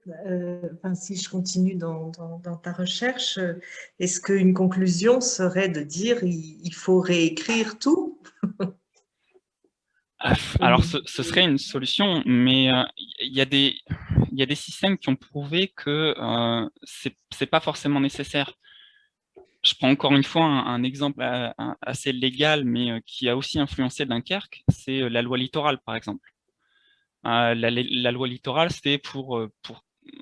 si je continue dans ta recherche, est-ce qu'une conclusion serait de dire il faut réécrire tout? Alors, ce serait une solution, mais il y a des systèmes qui ont prouvé que c'est pas forcément nécessaire. Je prends encore une fois un exemple assez légal, mais qui a aussi influencé Dunkerque, c'est la loi littorale, par exemple. La loi littorale, c'était pour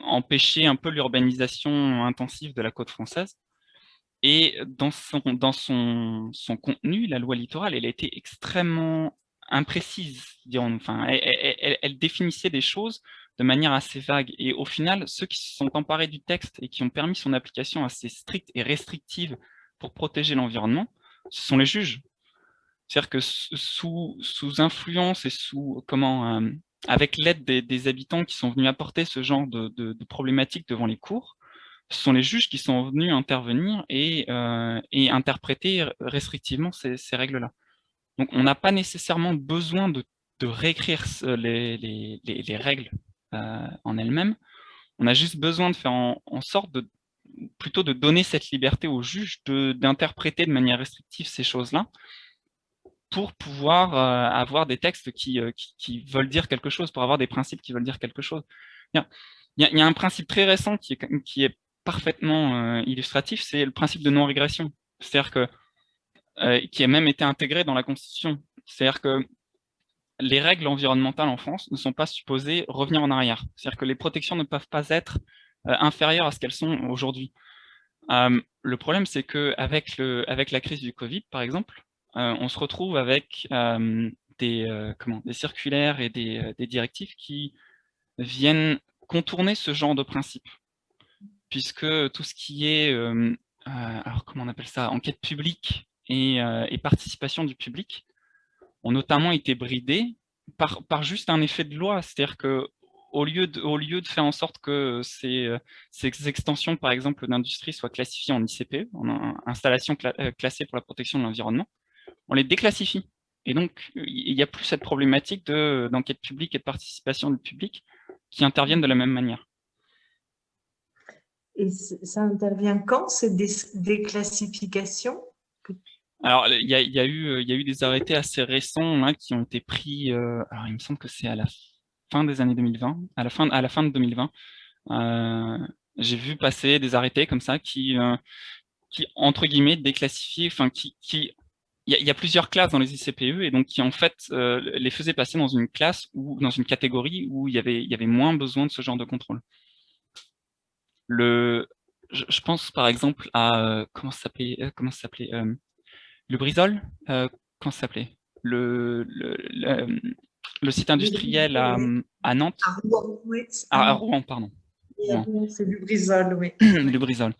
empêcher un peu l'urbanisation intensive de la côte française. Et son contenu, la loi littorale, elle a été extrêmement imprécise, dirons-nous. Enfin, elle définissait des choses de manière assez vague. Et au final, ceux qui se sont emparés du texte et qui ont permis son application assez stricte et restrictive pour protéger l'environnement, ce sont les juges. C'est-à-dire que sous influence et avec l'aide des habitants qui sont venus apporter ce genre de problématiques devant les cours, ce sont les juges qui sont venus intervenir et interpréter restrictivement ces règles-là. Donc, on n'a pas nécessairement besoin de réécrire les règles en elles-mêmes. On a juste besoin de faire en sorte plutôt de donner cette liberté aux juges d'interpréter de manière restrictive ces choses-là pour pouvoir avoir des textes qui veulent dire quelque chose, pour avoir des principes qui veulent dire quelque chose. Il y a un principe très récent qui est parfaitement illustratif, c'est le principe de non-régression. C'est-à-dire que qui a même été intégré dans la Constitution. C'est-à-dire que les règles environnementales en France ne sont pas supposées revenir en arrière. C'est-à-dire que les protections ne peuvent pas être inférieures à ce qu'elles sont aujourd'hui. Le problème, c'est qu'avec la crise du Covid, par exemple, on se retrouve avec des circulaires et des directives qui viennent contourner ce genre de principe, puisque tout ce qui est, alors comment on appelle ça, enquête publique et participation du public ont notamment été bridés par juste un effet de loi, c'est-à-dire que au lieu de faire en sorte que ces extensions, par exemple, d'industrie soient classifiées en ICPE, en installation classée pour la protection de l'environnement, on les déclassifie. Et donc, il n'y a plus cette problématique d'enquête publique et de participation du public qui interviennent de la même manière. Et ça intervient quand, ces déclassifications? Alors, il y a eu des arrêtés assez récents là, qui ont été pris, alors il me semble que c'est à la fin des années 2020, à la fin de 2020. J'ai vu passer des arrêtés comme ça qui entre guillemets, déclassifient, enfin, il y a plusieurs classes dans les ICPE et donc qui en fait les faisaient passer dans une classe ou dans une catégorie où il y avait moins besoin de ce genre de contrôle. Je pense par exemple à comment ça s'appelait le Brisol, comment ça s'appelait le site industriel à Nantes. À Rouen, oui. À Rouen, pardon. C'est du Brisol, oui. Le Brisol.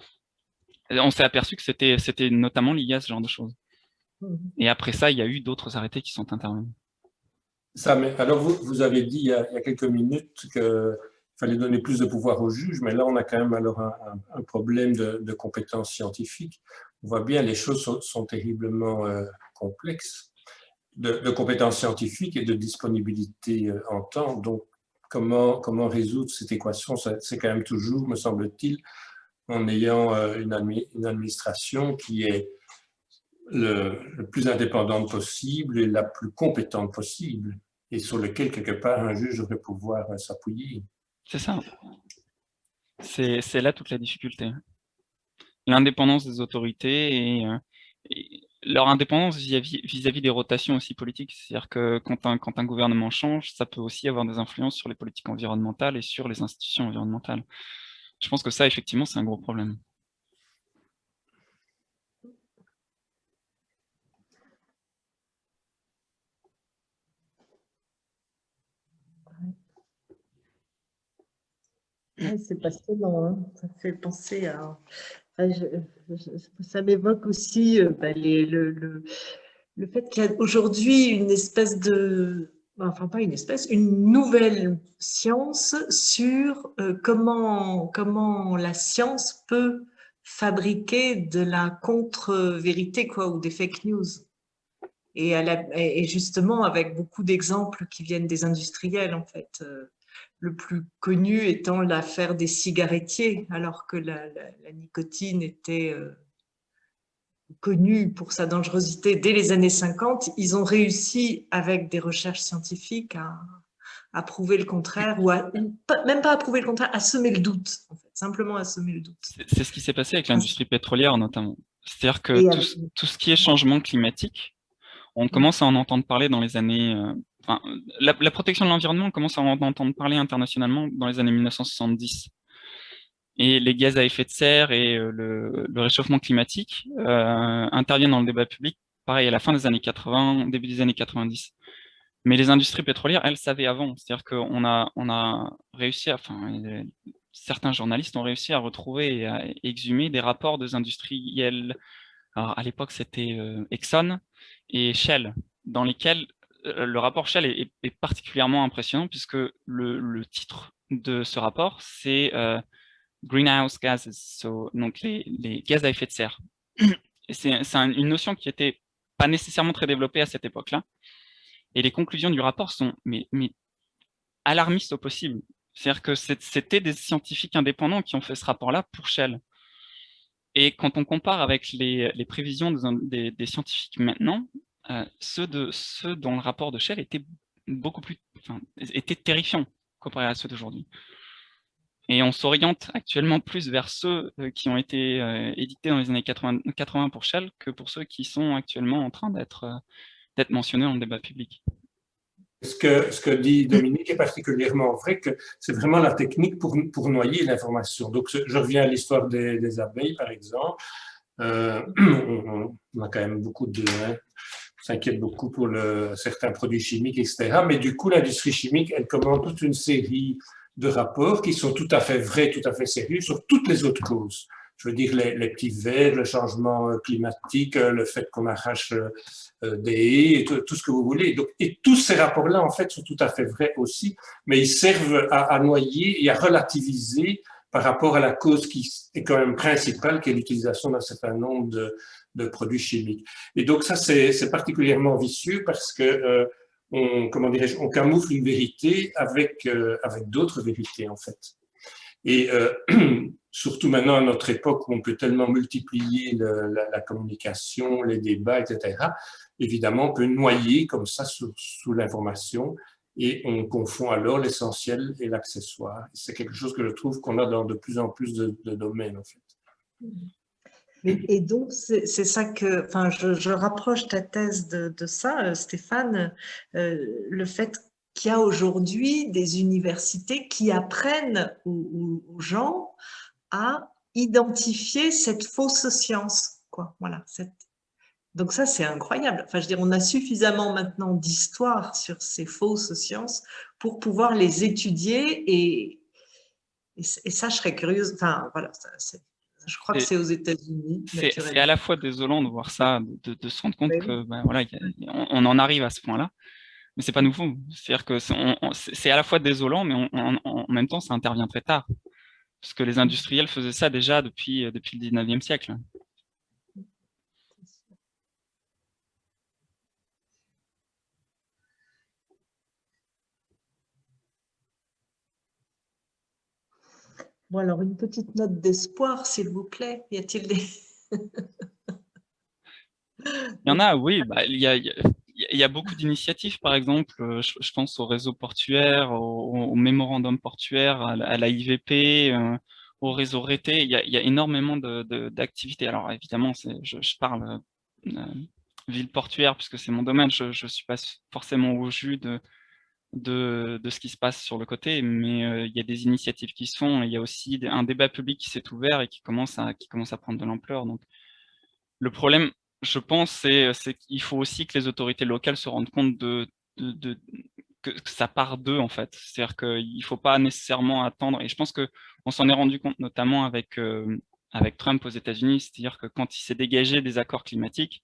On s'est aperçu que c'était notamment lié à ce genre de choses. Et après ça, il y a eu d'autres arrêtés qui sont intervenus. Ça, mais alors vous avez dit il y a quelques minutes qu'il fallait donner plus de pouvoir aux juges, mais là on a quand même alors un problème de compétences scientifiques. On voit bien les choses sont terriblement complexes, de compétences scientifiques et de disponibilité en temps. Donc comment résoudre cette équation? C'est quand même toujours, me semble-t-il, en ayant une administration qui est le plus indépendante possible et la plus compétente possible, et sur lequel, quelque part, un juge devrait pouvoir s'appuyer. C'est ça. C'est là toute la difficulté. L'indépendance des autorités et leur indépendance vis-à-vis des rotations aussi politiques. C'est-à-dire que quand un gouvernement change, ça peut aussi avoir des influences sur les politiques environnementales et sur les institutions environnementales. Je pense que ça, effectivement, c'est un gros problème. Ouais, c'est passionnant, hein. Ça fait penser à… ça m'évoque aussi le fait qu'il y a aujourd'hui une espèce de… Enfin, pas une espèce, une nouvelle science sur comment la science peut fabriquer de la contre-vérité, quoi, ou des fake news. Et justement, avec beaucoup d'exemples qui viennent des industriels, en fait. Le plus connu étant l'affaire des cigarettiers, alors que la nicotine était connue pour sa dangerosité dès les années 50. Ils ont réussi, avec des recherches scientifiques, à prouver le contraire, même pas à prouver le contraire, à semer le doute, en fait, simplement à semer le doute. C'est ce qui s'est passé avec l'industrie pétrolière, notamment. C'est-à-dire que tout ce qui est changement climatique, on commence à en entendre parler dans les années… Enfin, la protection de l'environnement, on commence à en entendre parler internationalement dans les années 1970. Et les gaz à effet de serre et le réchauffement climatique interviennent dans le débat public, pareil, à la fin des années 80, début des années 90. Mais les industries pétrolières, elles savaient avant. C'est-à-dire on a réussi certains journalistes ont réussi à retrouver et à exhumer des rapports des industriels. Alors, à l'époque, c'était Exxon et Shell, dans lesquels le rapport Shell est particulièrement impressionnant, puisque le titre de ce rapport, c'est Greenhouse Gases, donc les gaz à effet de serre. Et c'est une notion qui était pas nécessairement très développée à cette époque-là. Et les conclusions du rapport sont mais alarmistes au possible. C'est-à-dire que c'était des scientifiques indépendants qui ont fait ce rapport-là pour Shell. Et quand on compare avec les prévisions des scientifiques maintenant, ceux dans le rapport de Shell étaient étaient terrifiants comparés à ceux d'aujourd'hui. Et on s'oriente actuellement plus vers ceux qui ont été édités dans les années 80 pour Shell que pour ceux qui sont actuellement en train d'être mentionnés dans le débat public. Ce que dit Dominique est particulièrement vrai, que c'est vraiment la technique pour noyer l'information. Donc, je reviens à l'histoire des abeilles, par exemple. On a quand même beaucoup on s'inquiète beaucoup pour certains produits chimiques, etc. Mais du coup, l'industrie chimique, elle commande toute une série de rapports qui sont tout à fait vrais, tout à fait sérieux sur toutes les autres causes. Je veux dire, les petits vers, le changement climatique, le fait qu'on arrache des haies, et tout ce que vous voulez. Donc, et tous ces rapports-là, en fait, sont tout à fait vrais aussi, mais ils servent à noyer et à relativiser par rapport à la cause qui est quand même principale, qui est l'utilisation d'un certain nombre de produits chimiques. Et donc, ça, c'est particulièrement vicieux parce que on camoufle une vérité avec d'autres vérités, en fait. Et surtout maintenant, à notre époque, où on peut tellement multiplier la communication, les débats, etc., évidemment, on peut noyer comme ça sous l'information et on confond alors l'essentiel et l'accessoire. C'est quelque chose que je trouve qu'on a dans de plus en plus de domaines, en fait. Et donc, c'est ça que, enfin, je rapproche ta thèse de ça, Stéphane, le fait qu'il y a aujourd'hui des universités qui apprennent aux gens à identifier cette fausse science, quoi. Voilà. Donc ça, c'est incroyable. Enfin, je veux dire, on a suffisamment maintenant d'histoire sur ces fausses sciences pour pouvoir les étudier et ça, je serais curieuse. Enfin, voilà, je crois que c'est aux États-Unis. C'est à la fois désolant de voir ça, de se rendre compte que ben, voilà, on en arrive à ce point-là, mais c'est pas nouveau. C'est-à-dire que c'est à la fois désolant, mais en même temps, ça intervient très tard. Parce que les industriels faisaient ça déjà depuis le 19e siècle. Bon, alors une petite note d'espoir, s'il vous plaît. Y a-t-il des... Il y en a, oui. Bah, il y a beaucoup d'initiatives, par exemple, je pense au réseau portuaire, au mémorandum portuaire, à la IVP, au réseau RETE. Il y a énormément d'activités. Alors évidemment, je parle ville portuaire puisque c'est mon domaine. Je ne suis pas forcément au jus de ce qui se passe sur le côté, mais il y a des initiatives qui se font. Et il y a aussi un débat public qui s'est ouvert et qui commence à prendre de l'ampleur. Donc le problème, je pense, c'est qu'il faut aussi que les autorités locales se rendent compte que ça part d'eux, en fait. C'est-à-dire qu'il ne faut pas nécessairement attendre. Et je pense qu'on s'en est rendu compte notamment avec Trump aux États-Unis, c'est-à-dire que quand il s'est dégagé des accords climatiques,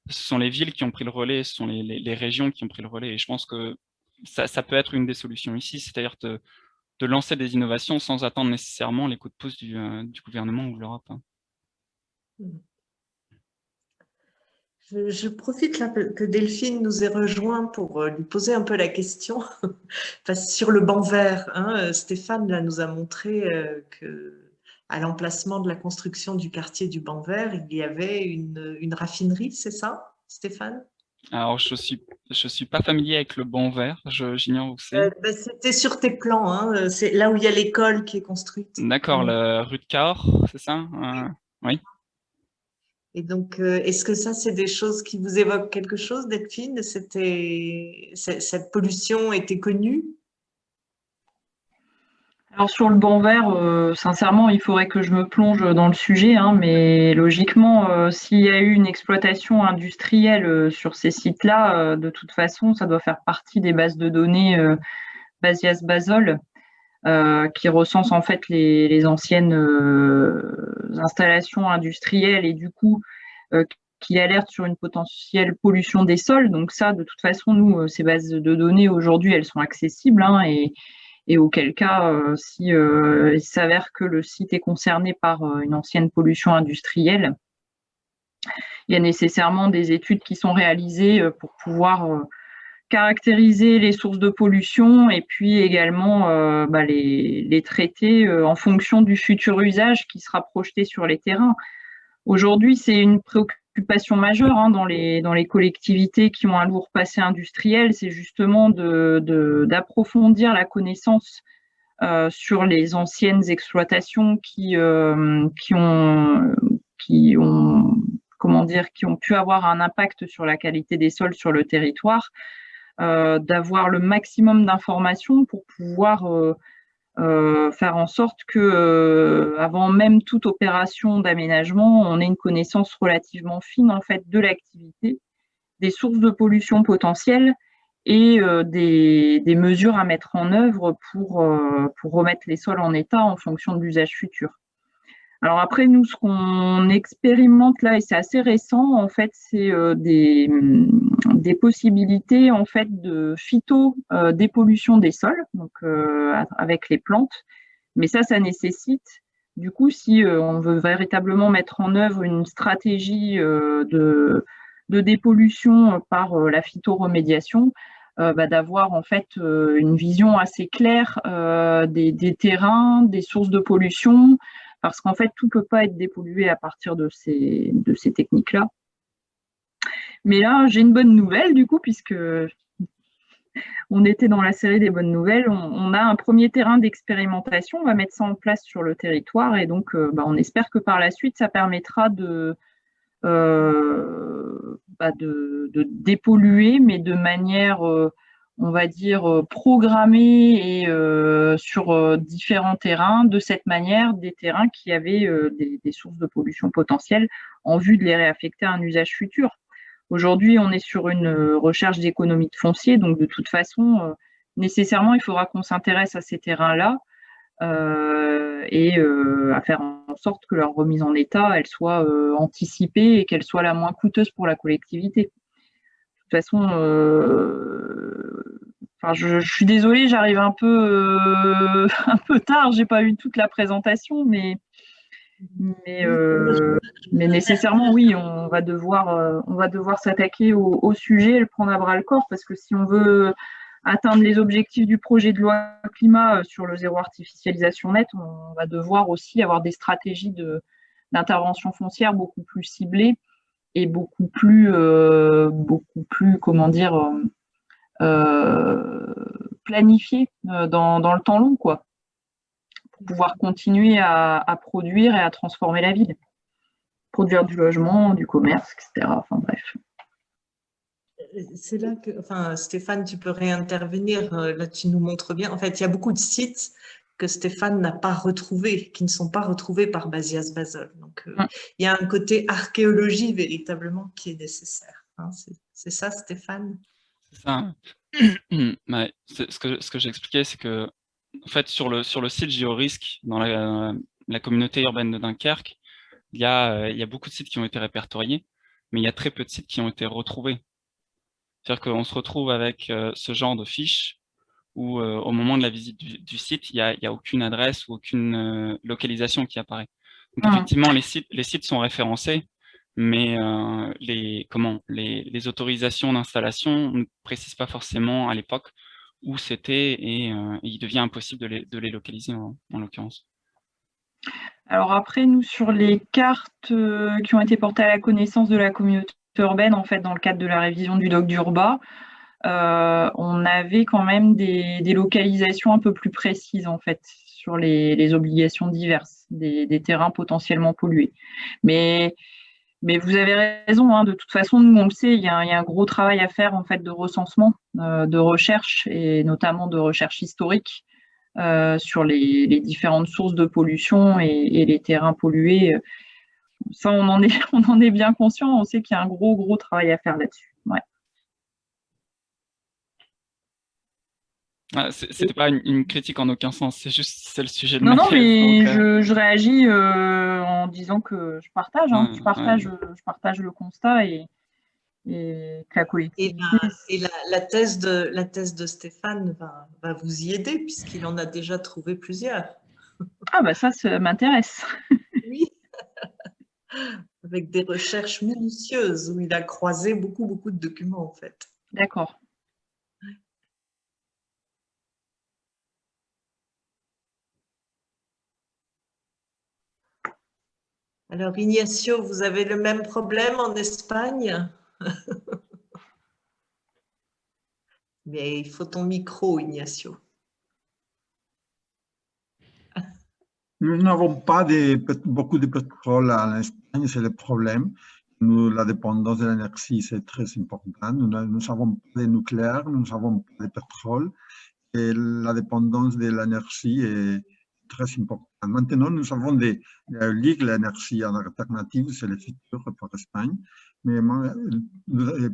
ce sont les villes qui ont pris le relais, ce sont les régions qui ont pris le relais. Et je pense que ça peut être une des solutions ici, c'est-à-dire de lancer des innovations sans attendre nécessairement les coups de pouce du gouvernement ou de l'Europe. Je profite là que Delphine nous ait rejoint pour lui poser un peu la question. Sur le banc vert, hein, Stéphane là, nous a montré qu'à l'emplacement de la construction du quartier du banc vert, il y avait une raffinerie, c'est ça, Stéphane? Alors, je suis pas familier avec le banc vert, j'ignore où c'est. C'était sur tes plans, hein, c'est là où il y a l'école qui est construite. D'accord, la rue de Cahors, c'est ça? Oui. Et donc, est-ce que ça, c'est des choses qui vous évoquent quelque chose, Delphine? Cette pollution était connue? Alors sur le banc vert, sincèrement, il faudrait que je me plonge dans le sujet, hein, mais logiquement, s'il y a eu une exploitation industrielle sur ces sites-là, de toute façon, ça doit faire partie des bases de données Basias Basol, qui recense en fait les anciennes installations industrielles et du coup qui alerte sur une potentielle pollution des sols. Donc ça, de toute façon, nous, ces bases de données aujourd'hui, elles sont accessibles, hein, et auquel cas, si il s'avère que le site est concerné par une ancienne pollution industrielle, il y a nécessairement des études qui sont réalisées pour pouvoir caractériser les sources de pollution et puis également les traiter en fonction du futur usage qui sera projeté sur les terrains. Aujourd'hui, c'est une préoccupation majeure, hein, dans les collectivités qui ont un lourd passé industriel, c'est justement d'approfondir la connaissance sur les anciennes exploitations qui ont pu avoir un impact sur la qualité des sols sur le territoire, d'avoir le maximum d'informations pour pouvoir faire en sorte que, avant même toute opération d'aménagement, on ait une connaissance relativement fine en fait de l'activité, des sources de pollution potentielles et des mesures à mettre en œuvre pour remettre les sols en état en fonction de l'usage futur. Alors après, nous, ce qu'on expérimente là, et c'est assez récent, en fait, c'est des possibilités en fait de dépollution des sols, donc avec les plantes. Mais ça nécessite, du coup, si on veut véritablement mettre en œuvre une stratégie de dépollution par la phytoremédiation, d'avoir en fait une vision assez claire des terrains, des sources de pollution, parce qu'en fait, tout ne peut pas être dépollué à partir de ces techniques-là. Mais là, j'ai une bonne nouvelle, du coup, puisque on était dans la série des bonnes nouvelles. On a un premier terrain d'expérimentation, on va mettre ça en place sur le territoire, et donc on espère que par la suite, ça permettra de dépolluer, mais de manière on va dire programmée et sur différents terrains, de cette manière, des terrains qui avaient des sources de pollution potentielles en vue de les réaffecter à un usage futur. Aujourd'hui, on est sur une recherche d'économie de foncier, donc de toute façon, nécessairement, il faudra qu'on s'intéresse à ces terrains-là et à faire en sorte que leur remise en état, elle soit anticipée et qu'elle soit la moins coûteuse pour la collectivité. De toute façon, je suis désolée, j'arrive un peu tard, j'ai pas eu toute la présentation, mais nécessairement, oui, on va devoir s'attaquer au sujet et le prendre à bras le corps, parce que si on veut atteindre les objectifs du projet de loi climat sur le zéro artificialisation nette, on va devoir aussi avoir des stratégies d'intervention foncière beaucoup plus ciblées et beaucoup plus planifiées dans le temps long, quoi, pour pouvoir continuer à produire et à transformer la ville, produire du logement, du commerce, etc. Enfin bref. C'est là que, Stéphane, tu peux réintervenir. Là, tu nous montres bien. En fait, il y a beaucoup de sites que Stéphane n'a pas retrouvés, qui ne sont pas retrouvés par Basias Basol. Donc, il y a un côté archéologie véritablement qui est nécessaire. Hein. C'est ça, Stéphane? C'est ça. Ce que j'expliquais, c'est que, en fait, sur le site Géorisque, dans la communauté urbaine de Dunkerque, il y a beaucoup de sites qui ont été répertoriés, mais il y a très peu de sites qui ont été retrouvés. C'est-à-dire qu'on se retrouve avec ce genre de fiches où, au moment de la visite du site, il y a aucune adresse ou aucune localisation qui apparaît. Donc, effectivement, les sites sont référencés, mais les autorisations d'installation ne précisent pas forcément à l'époque où c'était, et il devient impossible de les localiser en l'occurrence. Alors après, nous, sur les cartes qui ont été portées à la connaissance de la communauté urbaine, en fait, dans le cadre de la révision du doc d'Urba, on avait quand même des localisations un peu plus précises, en fait, sur les obligations diverses des terrains potentiellement pollués. Mais vous avez raison, hein, de toute façon, nous, on le sait, il y a un gros travail à faire, en fait, de recensement, de recherche, et notamment de recherche historique, sur les différentes sources de pollution et les terrains pollués. Ça, on en est bien conscient. On sait qu'il y a un gros travail à faire là-dessus. Ouais. C'était pas une critique en aucun sens, c'est le sujet de Non, ma non, thèse. mais Donc, je réagis en disant que je partage, hein. Je partage le constat et que la collectivité. Et la thèse de Stéphane va vous y aider puisqu'il en a déjà trouvé plusieurs. Ah bah ça m'intéresse. Oui, avec des recherches minutieuses où il a croisé beaucoup de documents en fait. D'accord. Alors Ignacio, vous avez le même problème en Espagne? Mais il faut ton micro, Ignacio. Nous n'avons pas beaucoup de pétrole en Espagne, c'est le problème. La dépendance de l'énergie, c'est très important. Nous n'avons pas de nucléaire, nous n'avons pas de pétrole. Et la dépendance de l'énergie est très importante. Maintenant, nous avons des l'énergie en alternative, c'est le futur pour l'Espagne. Mais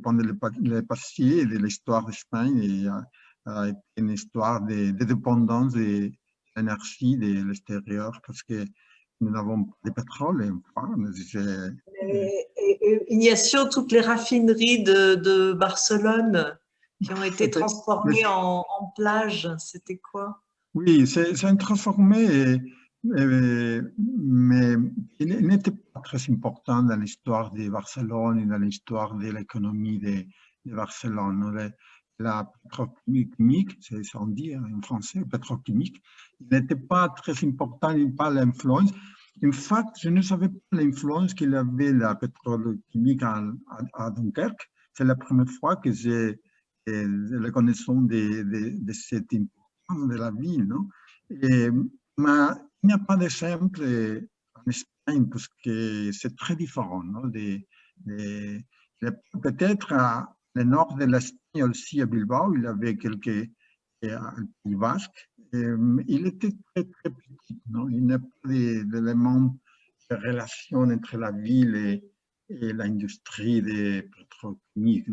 pendant le passé de l'histoire d'Espagne, il y a été une histoire de dépendance de l'énergie de l'extérieur parce que nous n'avons pas de pétrole. Ignacio, toutes les raffineries de Barcelone qui ont été transformées en plage, c'était quoi? Oui, c'est transformé, mais il n'était pas très important dans l'histoire de Barcelone et dans l'histoire de l'économie de Barcelone. La pétrochimique, c'est ça on dit en français, pétrochimique, il n'était pas très important, il pas l'influence. En fait, je ne savais pas l'influence qu'il avait la pétrochimique à Dunkerque. C'est la première fois que j'ai la connaissance de cette importance de la ville. Non? Mais il n'y a pas d'exemple en Espagne parce que c'est très différent. Non? Peut-être le nord de l'Espagne aussi, à Bilbao, il y avait quelques Pays Basque. Il était très petit. Non? Il n'y a pas d'éléments de relation entre la ville et l'industrie des pétrochimiques.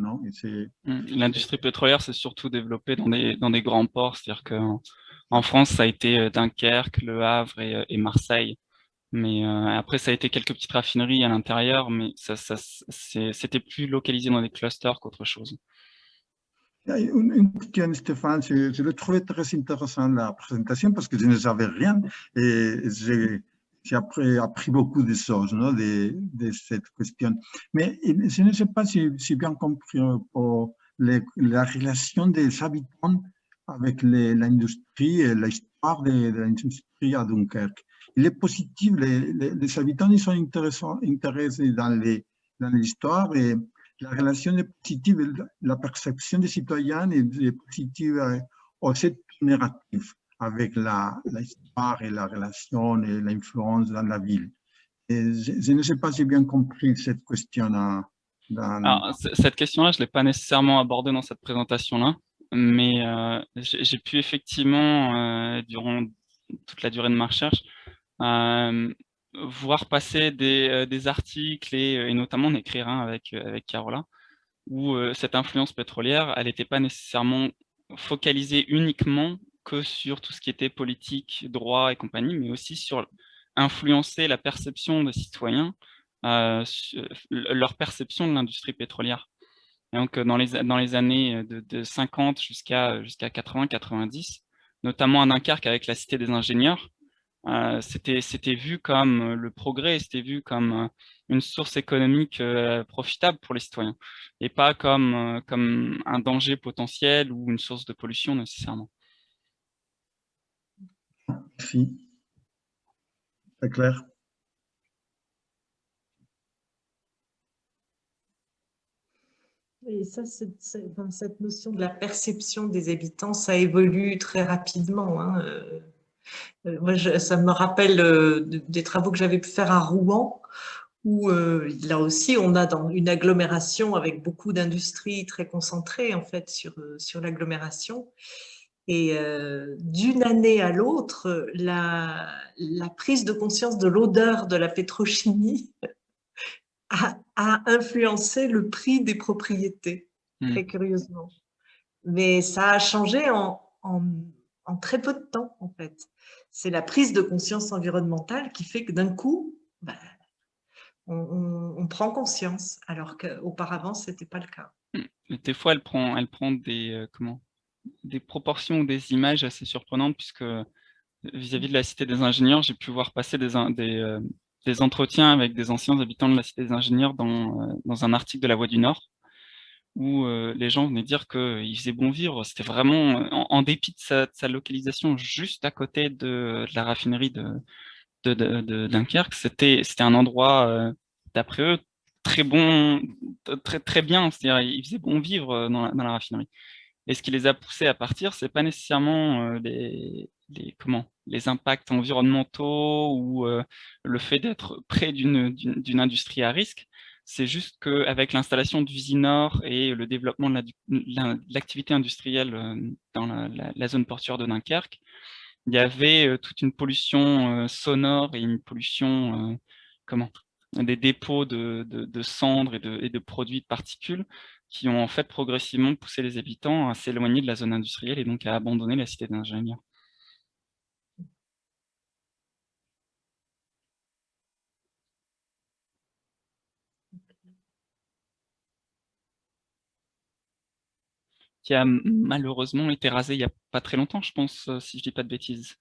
l'industrie pétrolière s'est surtout développée dans des grands ports. C'est-à-dire qu'en France, ça a été Dunkerque, Le Havre et Marseille. Mais après, ça a été quelques petites raffineries à l'intérieur, mais c'était plus localisé dans des clusters qu'autre chose. Une question, Stéphane, je le trouvais très intéressant la présentation parce que je ne savais rien et j'ai appris beaucoup de choses de cette question. Mais je ne sais pas si j'ai bien compris pour la relation des habitants avec l'industrie et l'histoire de l'industrie à Dunkerque. Il est positif, les habitants ils sont intéressés dans l'histoire et la relation est positive, la perception des citoyens est positive aussi négative avec l'histoire et la relation et l'influence dans la ville. Et je ne sais pas si j'ai bien compris cette question. Alors, cette question-là, je ne l'ai pas nécessairement abordée dans cette présentation-là, mais j'ai pu effectivement, durant toute la durée de ma recherche, voir passer des articles et notamment en écrire un avec Carola, où cette influence pétrolière, elle n'était pas nécessairement focalisée uniquement que sur tout ce qui était politique, droit et compagnie, mais aussi sur influencer la perception des citoyens, leur perception de l'industrie pétrolière. Et donc, dans les années de 50 jusqu'à 80-90, notamment à Dunkerque avec la Cité des ingénieurs, c'était vu comme le progrès, c'était vu comme une source économique profitable pour les citoyens, et pas comme un danger potentiel ou une source de pollution nécessairement. Merci. C'est clair. Et ça, cette notion de la perception des habitants, ça évolue très rapidement. Hein. Moi, ça me rappelle des travaux que j'avais pu faire à Rouen, où là aussi, on a dans une agglomération avec beaucoup d'industries très concentrées en fait sur l'agglomération. Et d'une année à l'autre, la prise de conscience de l'odeur de la pétrochimie a influencé le prix des propriétés, très curieusement. Mais ça a changé en très peu de temps, en fait. C'est la prise de conscience environnementale qui fait que d'un coup, bah, on prend conscience, alors qu'auparavant, ce n'était pas le cas. Et des fois, elle prend des proportions ou des images assez surprenantes, puisque vis-à-vis de la Cité des ingénieurs, j'ai pu voir passer des entretiens avec des anciens habitants de la Cité des ingénieurs dans un article de La Voix du Nord, où les gens venaient dire qu'il faisait bon vivre. C'était vraiment, en dépit de sa localisation juste à côté de la raffinerie de Dunkerque, c'était un endroit, d'après eux, très bon, très bien. C'est-à-dire, il faisait bon vivre dans la raffinerie. Et ce qui les a poussés à partir, c'est pas nécessairement les impacts environnementaux ou le fait d'être près d'une industrie à risque. C'est juste qu'avec l'installation d'usines or et le développement de l'activité industrielle dans la zone portuaire de Dunkerque, il y avait toute une pollution sonore et une pollution, des dépôts de cendres et de produits de particules qui ont en fait progressivement poussé les habitants à s'éloigner de la zone industrielle et donc à abandonner la cité d'ingénieurs. Qui a malheureusement été rasée il n'y a pas très longtemps, je pense, si je dis pas de bêtises.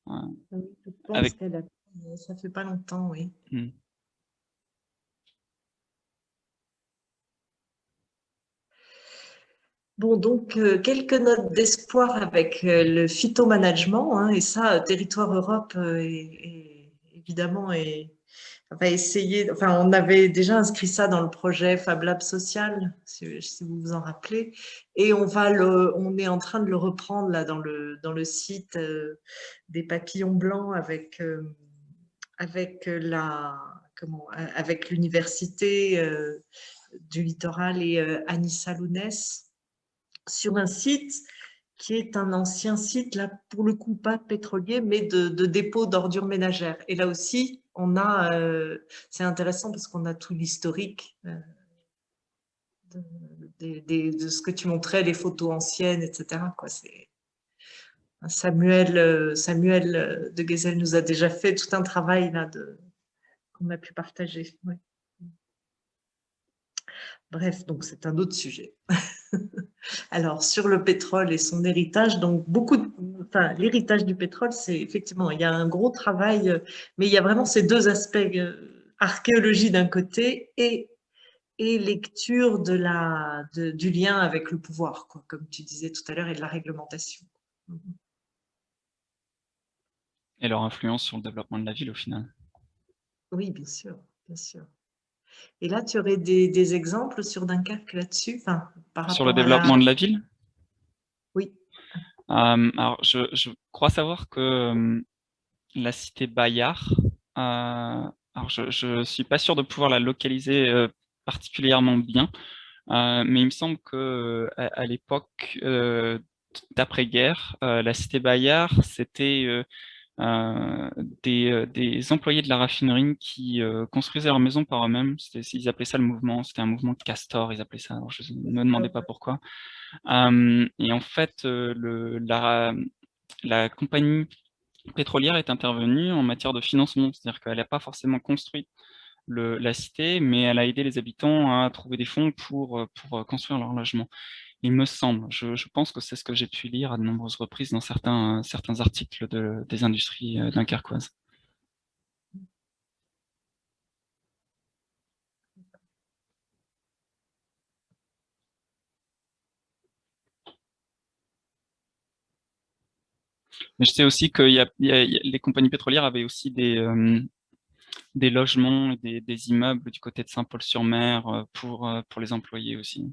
Oui, je pense Avec... ça fait pas longtemps, oui. Bon, donc, quelques notes d'espoir avec le phytomanagement, hein, et ça, Territoire Europe, évidemment, va essayer, enfin, on avait déjà inscrit ça dans le projet Fab Lab Social, si vous vous en rappelez, et on est en train de le reprendre là dans le site des papillons blancs avec avec l'université du littoral et Anissa Lounès, sur un site qui est un ancien site, là, pour le coup, pas pétrolier, mais de dépôt d'ordures ménagères. Et là aussi, c'est intéressant parce qu'on a tout l'historique de ce que tu montrais, les photos anciennes, etc. Samuel de Gesell nous a déjà fait tout un travail là qu'on a pu partager. Ouais. Bref, donc c'est un autre sujet. Alors, sur le pétrole et son héritage, donc l'héritage du pétrole, c'est effectivement, il y a un gros travail, mais il y a vraiment ces deux aspects, archéologie d'un côté et lecture du lien avec le pouvoir, quoi, comme tu disais tout à l'heure, et de la réglementation. Et leur influence sur le développement de la ville au final. Oui, bien sûr, bien sûr. Et là, tu aurais des exemples sur Dunkerque là-dessus, par Sur le rapport à développement de la ville? Oui. Alors, je crois savoir que la cité Bayard, alors je suis pas sûr de pouvoir la localiser particulièrement bien, mais il me semble que à l'époque d'après-guerre, la cité Bayard, c'était des employés de la raffinerie qui construisaient leur maison par eux-mêmes. Ils appelaient ça le mouvement, c'était un mouvement de castor, ils appelaient ça, alors je ne me demandais pas pourquoi. Et en fait, la compagnie pétrolière est intervenue en matière de financement, c'est-à-dire qu'elle n'a pas forcément construit la cité, mais elle a aidé les habitants à trouver des fonds pour construire leur logement. Il me semble, je pense que c'est ce que j'ai pu lire à de nombreuses reprises dans certains articles des industries dunkerquoises. Mais je sais aussi que les compagnies pétrolières avaient aussi des logements et des immeubles du côté de Saint-Paul-sur-Mer pour les employés aussi.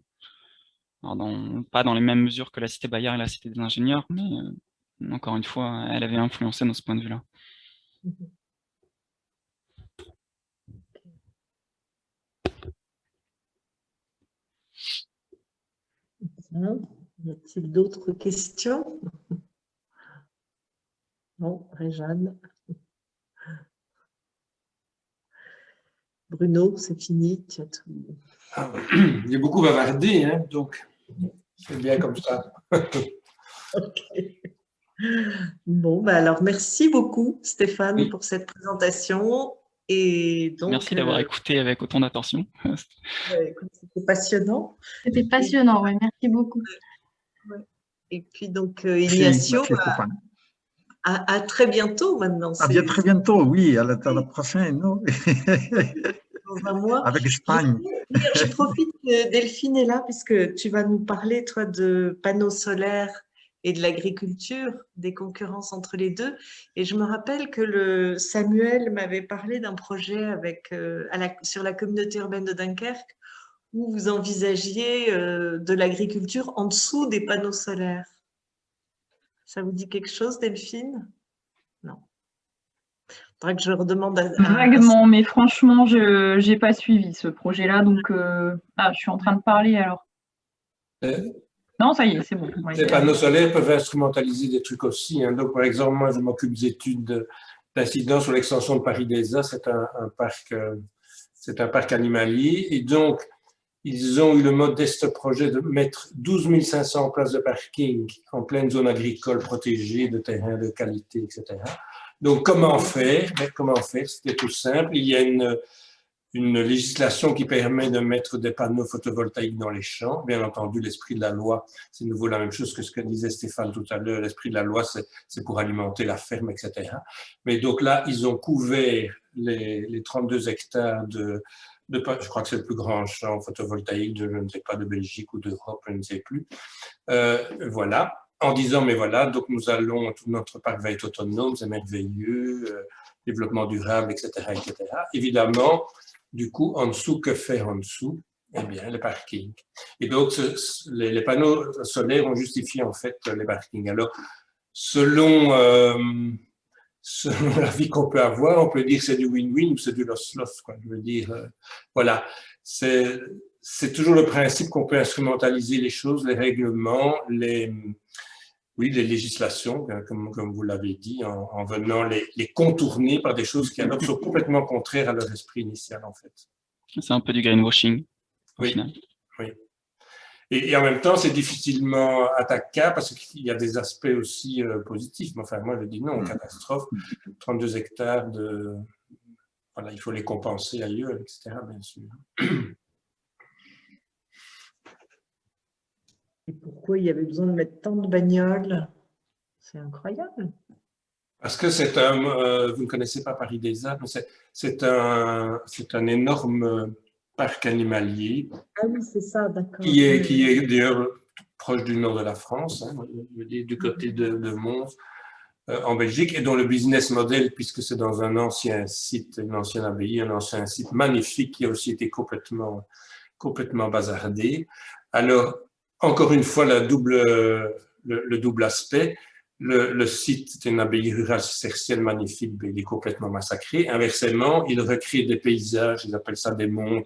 Alors pas dans les mêmes mesures que la cité Bayard et la cité des ingénieurs, mais encore une fois, elle avait influencé dans ce point de vue-là. Y a-t-il d'autres questions? Non, Réjeanne. Bruno, c'est fini. Tu as tout. Ah, j'ai beaucoup bavardé, hein, donc c'est bien comme ça. Ok. Bon, bah alors merci beaucoup Stéphane Oui. pour cette présentation. Et donc, Merci d'avoir écouté avec autant d'attention. écoute, c'était passionnant. C'était passionnant, oui, merci beaucoup. Ouais. Et puis donc Merci, Ignacio, merci Stéphane. à très bientôt maintenant. À bien très bientôt, oui, à la prochaine, non? Dans un mois. Avec Espagne. Je profite que Delphine est là puisque tu vas nous parler, toi, de panneaux solaires et de l'agriculture, des concurrences entre les deux. Et je me rappelle que Samuel m'avait parlé d'un projet avec, sur la communauté urbaine de Dunkerque où vous envisagiez de l'agriculture en dessous des panneaux solaires. Ça vous dit quelque chose, Delphine? Non. Il faudrait que je redemande Vaguement, mais franchement, je n'ai pas suivi ce projet-là, donc je suis en train de parler alors. Non, ça y est, c'est bon. Les panneaux solaires peuvent instrumentaliser des trucs aussi, hein. Donc, par exemple, moi, je m'occupe d'études d'incidence sur l'extension de Paris-des-As. C'est un parc animalier. Et donc, ils ont eu le modeste projet de mettre 12 500 places de parking en pleine zone agricole protégée, de terrains de qualité, etc. Donc, comment faire? Comment faire? C'était tout simple. Il y a une législation qui permet de mettre des panneaux photovoltaïques dans les champs. Bien entendu, l'esprit de la loi, c'est de nouveau la même chose que ce que disait Stéphane tout à l'heure. L'esprit de la loi, c'est pour alimenter la ferme, etc. Mais donc là, ils ont couvert les 32 hectares je crois que c'est le plus grand champ photovoltaïque de, je ne sais pas, de Belgique ou d'Europe, je ne sais plus. Voilà. En disant, mais voilà, donc tout notre parc va être autonome, c'est merveilleux, développement durable, etc., etc. Évidemment, du coup, en dessous, que faire en dessous? Eh bien, le parking. Et donc, les panneaux solaires ont justifié en fait les parkings. Alors, selon l'avis qu'on peut avoir, on peut dire que c'est du win-win ou c'est du loss-loss, quoi. Je veux dire, voilà. C'est toujours le principe qu'on peut instrumentaliser les choses, les règlements, les législations, comme vous l'avez dit, en venant les contourner par des choses qui alors sont complètement contraires à leur esprit initial, en fait. C'est un peu du greenwashing, au final. Oui. Et en même temps, c'est difficilement attaquable parce qu'il y a des aspects aussi positifs. Mais enfin, moi, je dis non, catastrophe, 32 hectares voilà, il faut les compenser ailleurs, etc., bien sûr. Et pourquoi il y avait besoin de mettre tant de bagnoles? C'est incroyable. Parce que vous ne connaissez pas Paris-des-As, mais c'est un énorme parc animalier. Ah oui, c'est ça, d'accord. Qui est d'ailleurs proche du nord de la France, hein, je veux dire, du côté de Mons, en Belgique, et dont le business model, puisque c'est dans un ancien site, une ancienne abbaye, un ancien site magnifique qui a aussi été complètement bazardé. Alors, encore une fois, le double aspect. Le site est une abbaye rurale cistercienne magnifique, mais il est complètement massacré. Inversement, il recrée des paysages, ils appellent ça des mondes,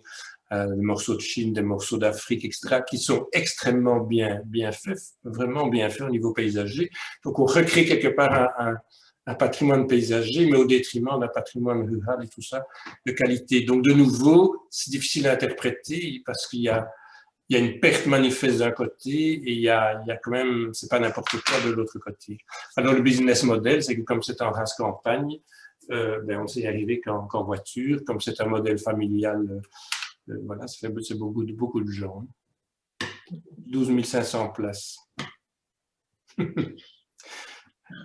des morceaux de Chine, des morceaux d'Afrique, etc., qui sont extrêmement bien faits, vraiment bien faits au niveau paysager. Donc, on recrée quelque part un patrimoine paysager, mais au détriment d'un patrimoine rural et tout ça de qualité. Donc, de nouveau, c'est difficile à interpréter parce qu'il y a une perte manifeste d'un côté et il y a quand même, c'est pas n'importe quoi de l'autre côté. Alors, le business model, c'est que comme c'est en race campagne, on s'est arrivé qu'en voiture, comme c'est un modèle familial, voilà, c'est beaucoup de gens. 12 500 places.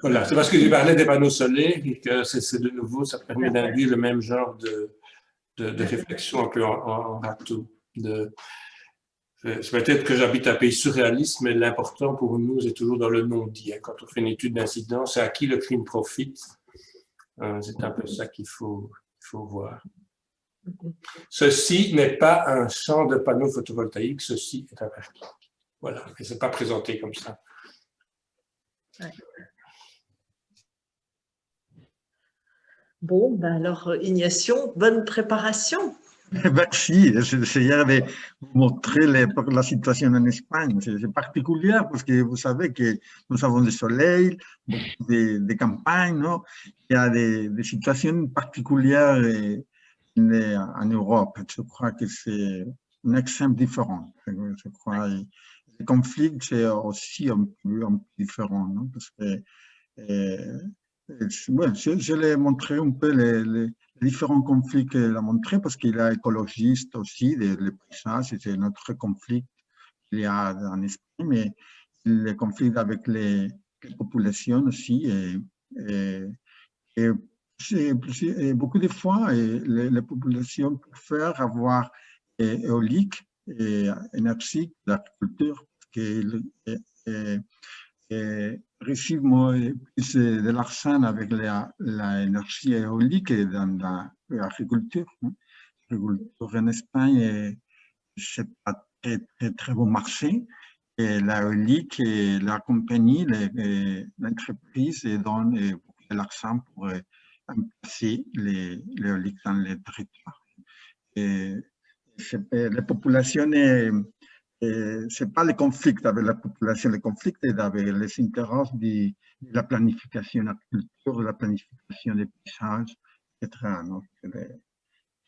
Voilà, c'est parce que j'ai parlé des panneaux solaires et que c'est de nouveau, ça permet d'induire le même genre de réflexion un peu en râteau. C'est peut-être que j'habite un pays surréaliste, mais l'important pour nous, c'est toujours dans le non-dit. Quand on fait une étude d'incidence, c'est à qui le crime profite. C'est un peu ça qu'il faut voir. Ceci n'est pas un champ de panneaux photovoltaïques, ceci est un parking. Voilà, et ce n'est pas présenté comme ça. Ouais. Bon, ben alors, Ignacio, bonne préparation. Merci, j'essayais de vous montrer la situation en Espagne. C'est particulier parce que vous savez que nous avons du soleil, beaucoup de campagnes, non? Il y a des situations particulières en Europe. Je crois que c'est un exemple différent. Je crois les conflits, c'est aussi un peu différent, non? Parce que, ouais, je l'ai montré un peu les différents conflits qu'il a montré parce qu'il est écologiste aussi, les paysages, c'est notre conflit qu'il y a en Espagne, mais les conflits avec les populations aussi. Et beaucoup de fois, les populations préfèrent avoir éolique et énergie de l'agriculture parce que reçoivent plus de l'argent avec l'énergie éolique dans l'agriculture. L'agriculture en Espagne, c'est pas très bon marché. Et l'éolique, la compagnie, l'entreprise donne beaucoup de l'argent pour remplacer l'éolique dans les territoires. Et la population ce n'est pas le conflit avec la population, le conflit est avec les intérêts de la planification agriculture, de la planification des paysages, etc. Non?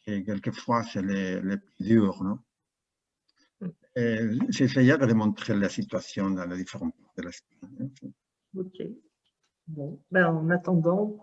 Et quelquefois, c'est les plus durs. Non? J'essayais de montrer la situation dans les différentes parts de l'Espagne. Ok. Bon, ben, en attendant,